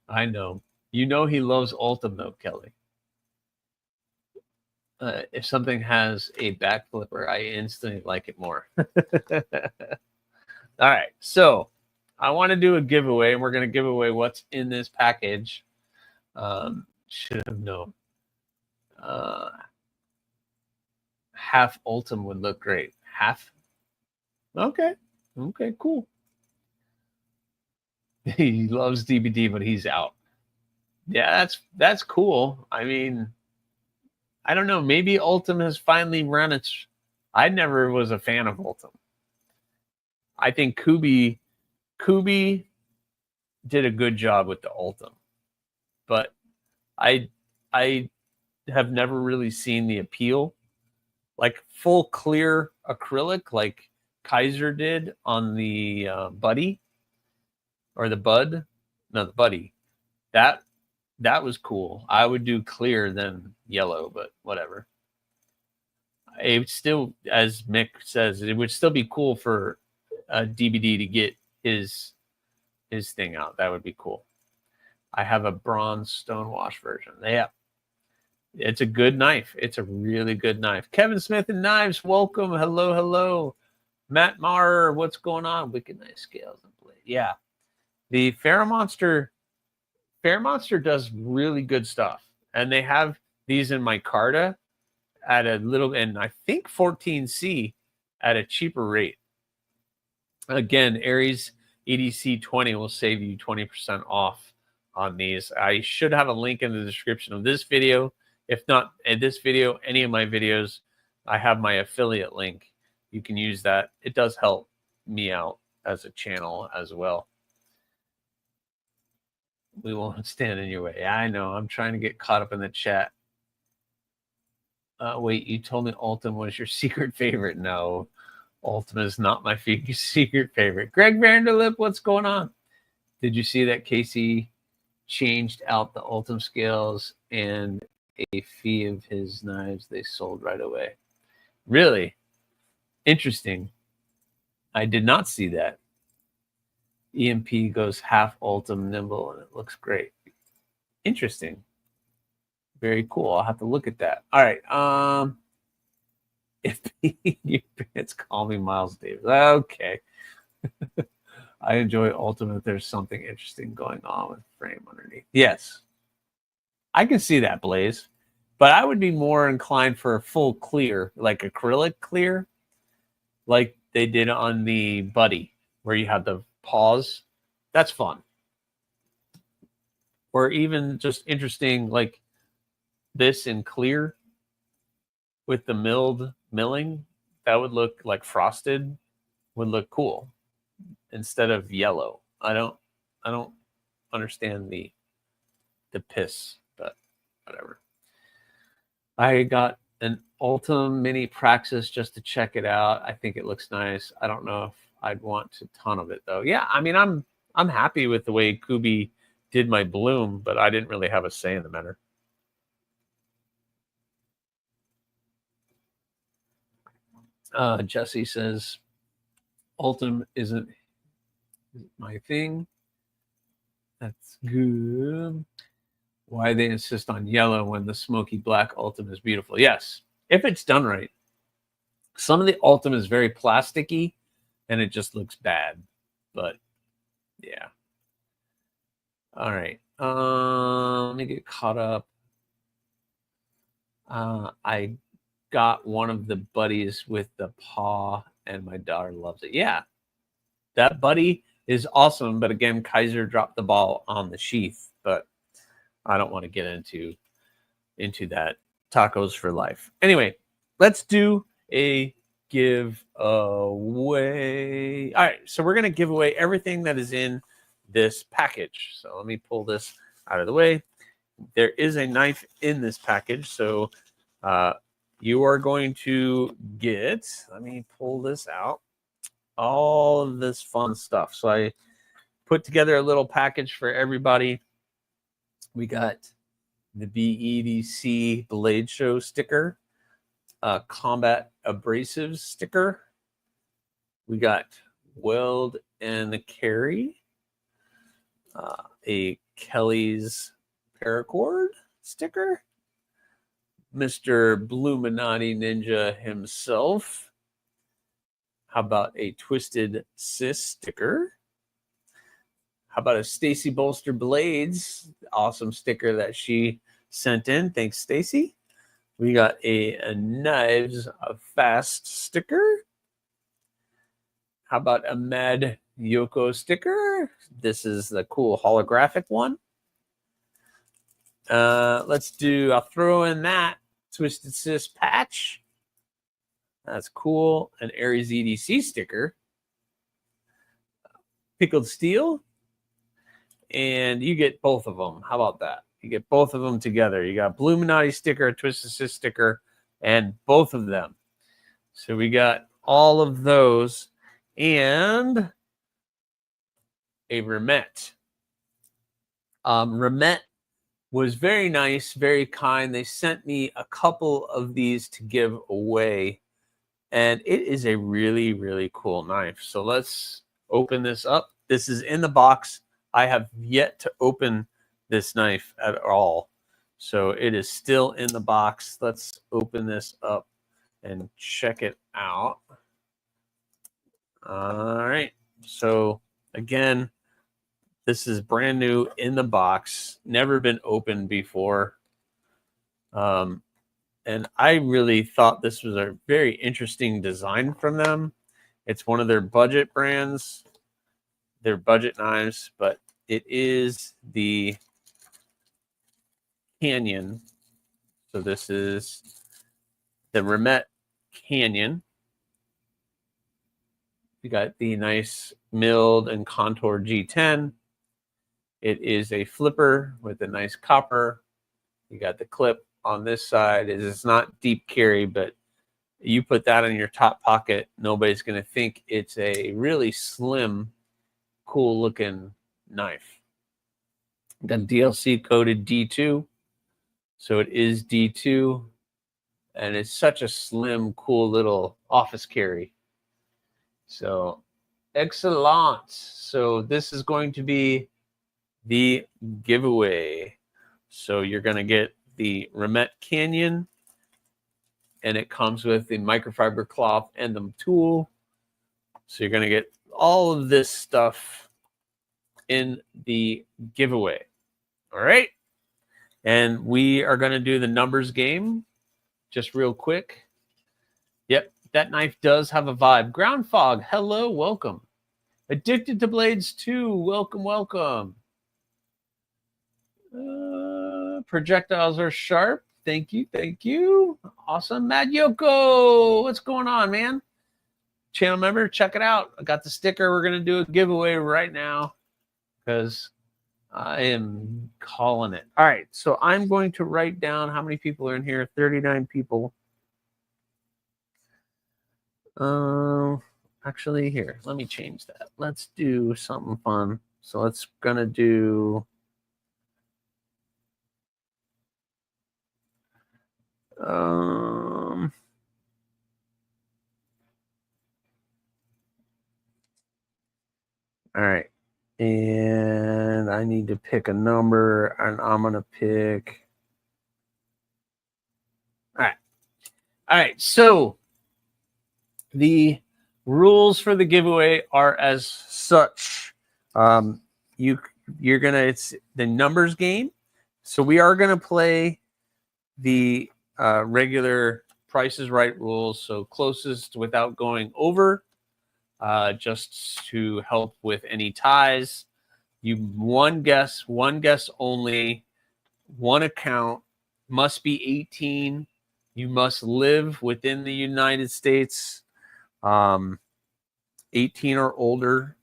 I know. You know he loves Ultim though, Kelly. If something has a back flipper, I instantly like it more. All right, so I want to do a giveaway, and we're going to give away what's in this package. Should have known. Half Ultim would look great. Half? Okay. Okay, cool. He loves DBD, but he's out. Yeah, that's cool. I mean, I don't know. Maybe Ultim has finally run its. I never was a fan of Ultim. I think Kubi did a good job with the Ultim, but I have never really seen the appeal, like full clear acrylic, like Kaiser did on the Buddy or the Bud. No, the Buddy. That was cool. I would do clear than yellow, but whatever. It would still, as Mick says, it would still be cool for DBD to get his thing out. That would be cool. I have a bronze stonewash version. Yeah, it's a good knife. It's a really good knife. Kevin Smith and Knives, welcome. Hello, hello. Matt Maher, what's going on? Wicked nice scales and blade. Yeah, the Faramonster does really good stuff, and they have these in micarta at a little, and I think 14C at a cheaper rate. Again, AriesEDC 20 will save you 20% off on these. I should have a link in the description of this video. If not in this video, any of my videos, I have my affiliate link. You can use that. It does help me out as a channel as well. We won't stand in your way. I know. I'm trying to get caught up in the chat. Wait, you told me Ultim was your secret favorite. No, Ultim is not my secret favorite. Greg Vanderlip, what's going on? Did you see that Casey changed out the Ultim scales and a fee of his knives they sold right away? Really? Interesting. I did not see that. EMP goes half Ultim nimble, and it looks great. Interesting. Very cool. I'll have to look at that. All right. If your parents call me Miles Davis. Okay. I enjoy Ultim if there's something interesting going on with frame underneath. Yes. I can see that, Blaze. But I would be more inclined for a full clear, like acrylic clear, like they did on the Buddy, where you have the pause. That's fun. Or even just interesting, like this in clear with the milling. That would look like frosted, would look cool instead of yellow. I don't understand the piss, but whatever. I got an Ultim Mini Praxis just to check it out. I think it looks nice. I don't know if I'd want a ton of it though. Yeah, I mean, I'm happy with the way Kubi did my bloom, but I didn't really have a say in the matter. Jesse says, Ultim isn't my thing. That's good. Why they insist on yellow when the smoky black Ultim is beautiful. Yes, if it's done right. Some of the Ultim is very plasticky and it just looks bad. But yeah. All right. Let me get caught up. I got one of the buddies with the paw and my daughter loves it. Yeah. That buddy is awesome. But again, Kaiser dropped the ball on the sheath. But I don't want to get into that. Tacos for life. Anyway, let's do a giveaway. All right, so we're going to give away everything that is in this package. So let me pull this out of the way. There is a knife in this package. So you are going to get, let me pull this out, all of this fun stuff. So I put together a little package for everybody. We got the BEDC Blade Show sticker, a Combat Abrasives sticker. We got Weld and Carry, a Kelly's Paracord sticker, Mr. Bluminati Ninja himself. How about a Twisted Sis sticker? How about a Stacy Bolster Blades? Awesome sticker that she sent in. Thanks, Stacy. We got a Knives Fast sticker. How about a Mad Yoko sticker? This is the cool holographic one. I'll throw in that Twisted Sis patch. That's cool. An AriesEDC sticker. Pickled Steel. And you get both of them. How about that? You get both of them together. You got Bluminati sticker, a Twisted Sis sticker, and both of them. So we got all of those and a Remet. Remet was very nice, very kind. They sent me a couple of these to give away, and it is a really, really cool knife. So let's open this up. This is in the box. I have yet to open this knife at all. So it is still in the box. Let's open this up and check it out. All right. So again, this is brand new in the box. Never been opened before. And I really thought this was a very interesting design from them. It's one of their budget brands, their budget knives, but it is the Canyon. So this is the Remet Canyon. You got the nice milled and contoured G10. It is a flipper with a nice copper. You got the clip on this side. It is not deep carry, but you put that in your top pocket, nobody's going to think it's a really slim, cool looking knife. Got DLC coded D2. So it is D2. And it's such a slim, cool little office carry. So excellent. So this is going to be the giveaway. So you're going to get the Remet Canyon, and it comes with the microfiber cloth and the tool. So you're going to get all of this stuff in the giveaway. All right. And we are going to do the numbers game just real quick. Yep, that knife does have a vibe. Ground Fog, hello, welcome. Addicted to Blades 2, welcome, welcome. Projectiles are sharp. Thank you, thank you. Awesome. Mad Yoko, what's going on, man? Channel member, check it out. I got the sticker. We're going to do a giveaway right now because I am calling it. All right, so I'm going to write down how many people are in here. 39 people. Actually, here, let me change that. Let's do something fun. So let's gonna do All right. And I need to pick a number, and I'm going to pick. All right. All right. So the rules for the giveaway are as such. You're going to, it's the numbers game. So we are going to play the regular Price is Right rules. So closest without going over, just to help with any ties. You one guess only, one account, must be 18. You must live within the United States, 18 or older,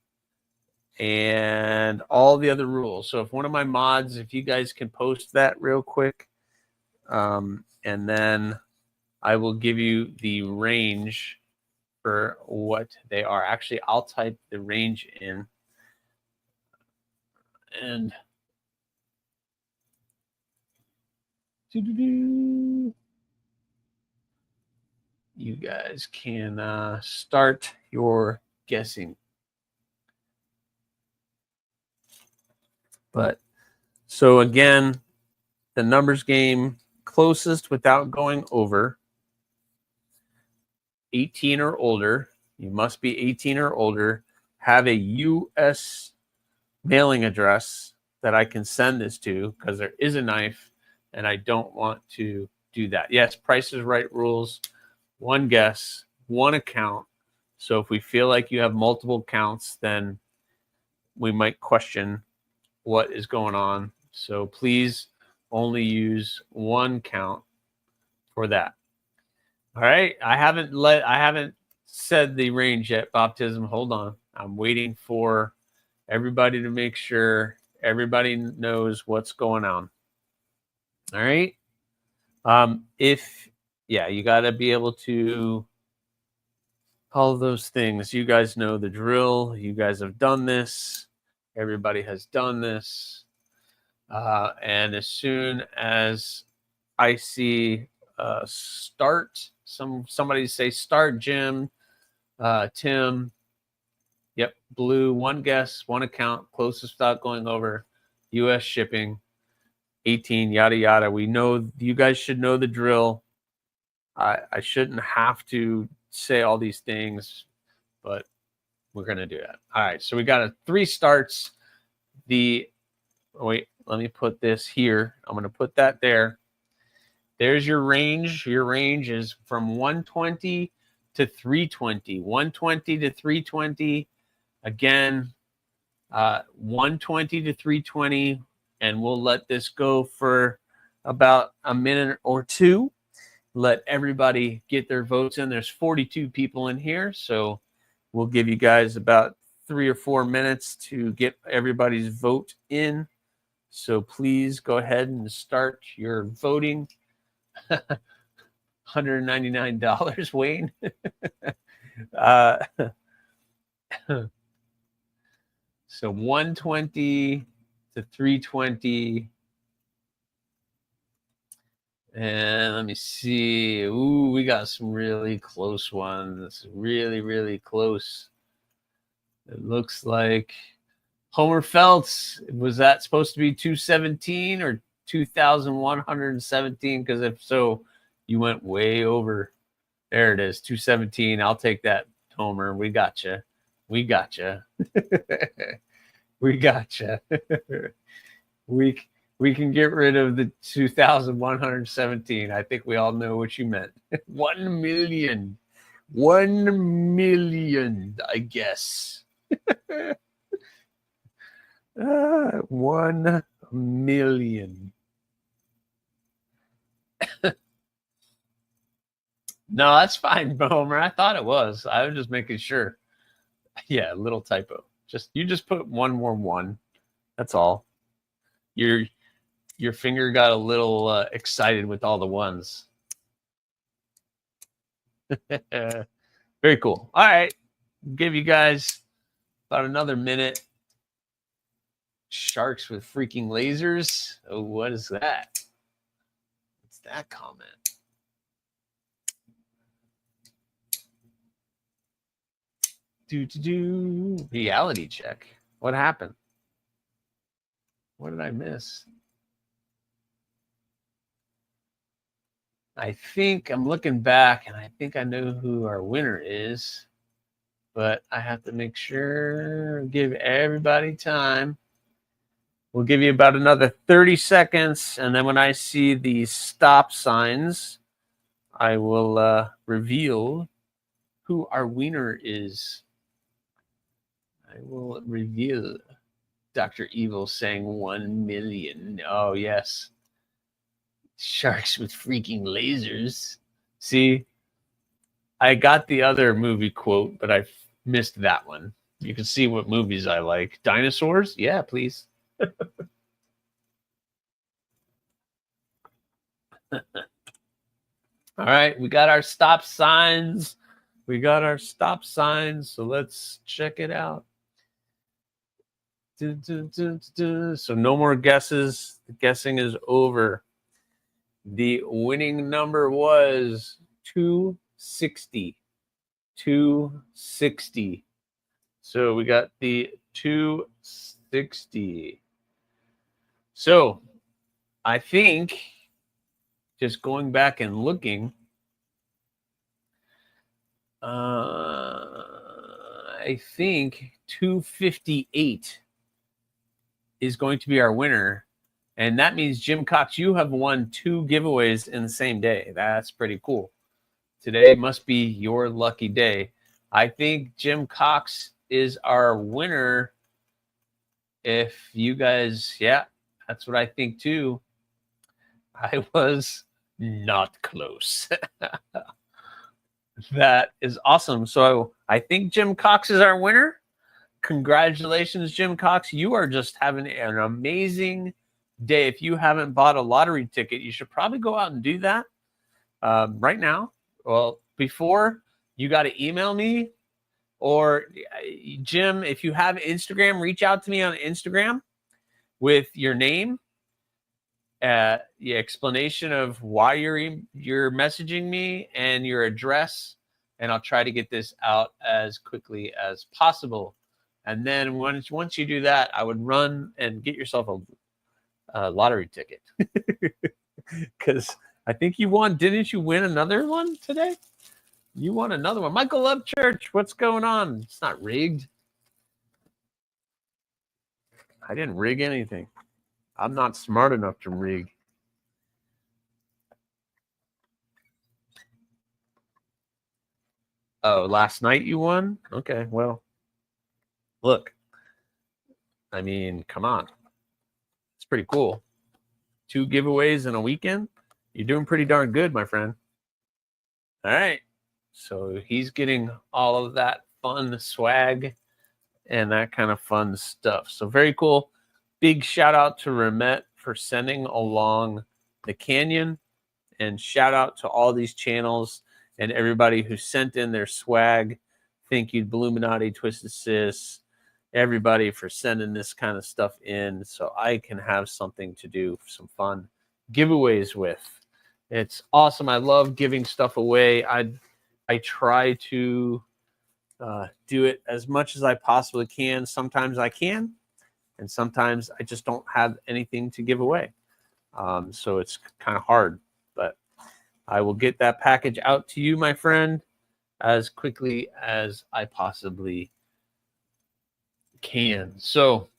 and all the other rules. So if one of my mods, if you guys can post that real quick, and then I will give you the range for what they are. Actually, I'll type the range in. And you guys can start your guessing. But so again, the numbers game, closest without going over, 18 or older. You must be 18 or older, have a U.S. mailing address that I can send this to, because there is a knife and I don't want to do that. Yes, Price is Right rules, one guess, one account. So if we feel like you have multiple counts, then we might question what is going on. So please only use one count for that. All right. I haven't said the range yet, Baptism. Hold on. I'm waiting for everybody to make sure everybody knows what's going on. All right. You got to be able to, all of those things. You guys know the drill. You guys have done this. Everybody has done this. And as soon as I see start, somebody say start, Jim, Tim. Yep, blue, one guess, one account, closest without going over, U.S. shipping, 18, yada, yada. We know, you guys should know the drill. I shouldn't have to say all these things, but we're going to do that. All right, so we got 3 starts. Wait, let me put this here. I'm going to put that there. There's your range. Your range is from 120 to 320. 120 to 320. Again, 120 to 320, and we'll let this go for about a minute or two. Let everybody get their votes in. There's 42 people in here, so we'll give you guys about 3 or 4 minutes to get everybody's vote in. So please go ahead and start your voting. $199, Wayne. So 120 to 320. And let me see. Ooh, we got some really close ones. Really, really close. It looks like Homer Feltz, was that supposed to be 217 or 2,117? Because if so, you went way over. There it is, 217. I'll take that, Homer. We got you. We got you. We got you. We can get rid of the 2,117. I think we all know what you meant. 1 million. 1 million, I guess. 1 million. No, that's fine, Homer. I thought it was. I was just making sure. Yeah, little typo. You just put one more 1. That's all. Your finger got a little excited with all the ones. Very cool. All right, give you guys about another minute. Sharks with freaking lasers. Oh, what is that? What's that comment? Reality check. What happened? What did I miss? I think I'm looking back, and I think I know who our winner is, but I have to make sure, give everybody time. We'll give you about another 30 seconds, and then when I see the stop signs, I will reveal who our winner is. I will reveal Dr. Evil saying 1 million. Oh, yes. Sharks with freaking lasers. See, I got the other movie quote, but I missed that one. You can see what movies I like. Dinosaurs? Yeah, please. All right, we got our stop signs. So let's check it out. So no more guesses. The guessing is over. The winning number was 260. 260. So we got the 260. So I think, just going back and looking, I think 258 is going to be our winner. And that means, Jim Cox, you have won 2 giveaways in the same day. That's pretty cool. Today must be your lucky day. I think Jim Cox is our winner. If you guys, yeah, that's what I think too. I was not close. That is awesome. So I think Jim Cox is our winner. Congratulations, Jim Cox. You are just having an amazing day. If you haven't bought a lottery ticket, you should probably go out and do that right now. Well, before, you got to email me, or Jim, if you have Instagram, reach out to me on Instagram with your name, the explanation of why you're messaging me, and your address, and I'll try to get this out as quickly as possible. And then once you do that, I would run and get yourself a lottery ticket, because I think you won. Didn't you win another one today? You won another one. Michael Love Church, what's going on? It's not rigged. I didn't rig anything. I'm not smart enough to rig. Oh, last night you won? Okay, well, look. I mean, come on. It's pretty cool. 2 giveaways in a weekend. You're doing pretty darn good, my friend. All right. So he's getting all of that fun swag and that kind of fun stuff. So very cool. Big shout out to Ramet for sending along the canyon, and shout out to all these channels and everybody who sent in their swag. Thank you, Bluminati, Twisted Sis, everybody for sending this kind of stuff in, so I can have something to do, some fun giveaways with. It's awesome. I love giving stuff away. I try to do it as much as I possibly can. Sometimes I can, and sometimes I just don't have anything to give away. So it's kind of hard, but I will get that package out to you, my friend, as quickly as I possibly can. So,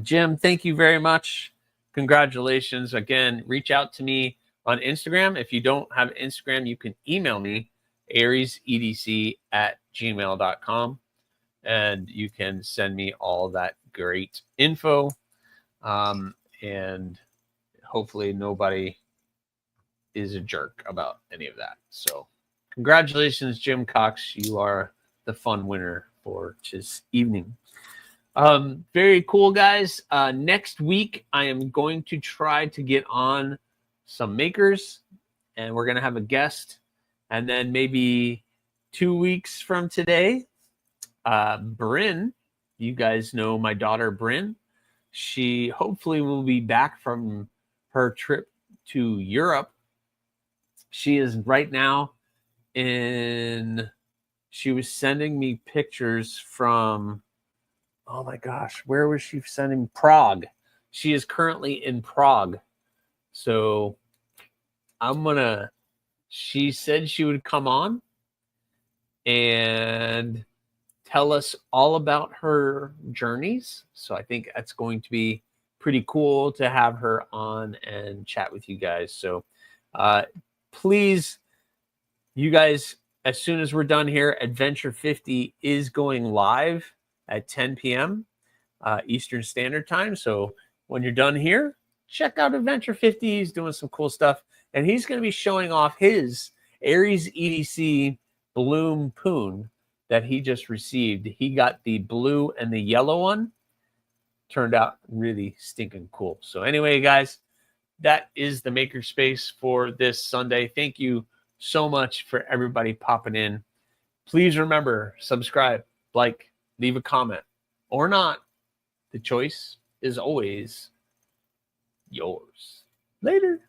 Jim, thank you very much. Congratulations. Again, reach out to me on Instagram. If you don't have Instagram, you can email me, AriesEDC@gmail.com, and you can send me all that great info. And hopefully nobody is a jerk about any of that. So congratulations, Jim Cox. You are the fun winner for this evening. Very cool, guys. Next week, I am going to try to get on some makers, and we're going to have a guest. And then maybe 2 weeks from today, Bryn, you guys know my daughter, Bryn. She hopefully will be back from her trip to Europe. She is right now she was sending me pictures from Oh my gosh, where was she sending? Prague. She is currently in Prague. So she said she would come on and tell us all about her journeys. So I think that's going to be pretty cool to have her on and chat with you guys. So please, you guys, as soon as we're done here, Adventure 50 is going live at 10 p.m. Eastern Standard Time. So when you're done here, check out Adventure 50. He's doing some cool stuff. And he's going to be showing off his AriesEDC Bloom Poon that he just received. He got the blue and the yellow one. Turned out really stinking cool. So anyway, guys, that is the makerspace for this Sunday. Thank you so much for everybody popping in. Please remember, subscribe, like, leave a comment, or not. The choice is always yours. Later.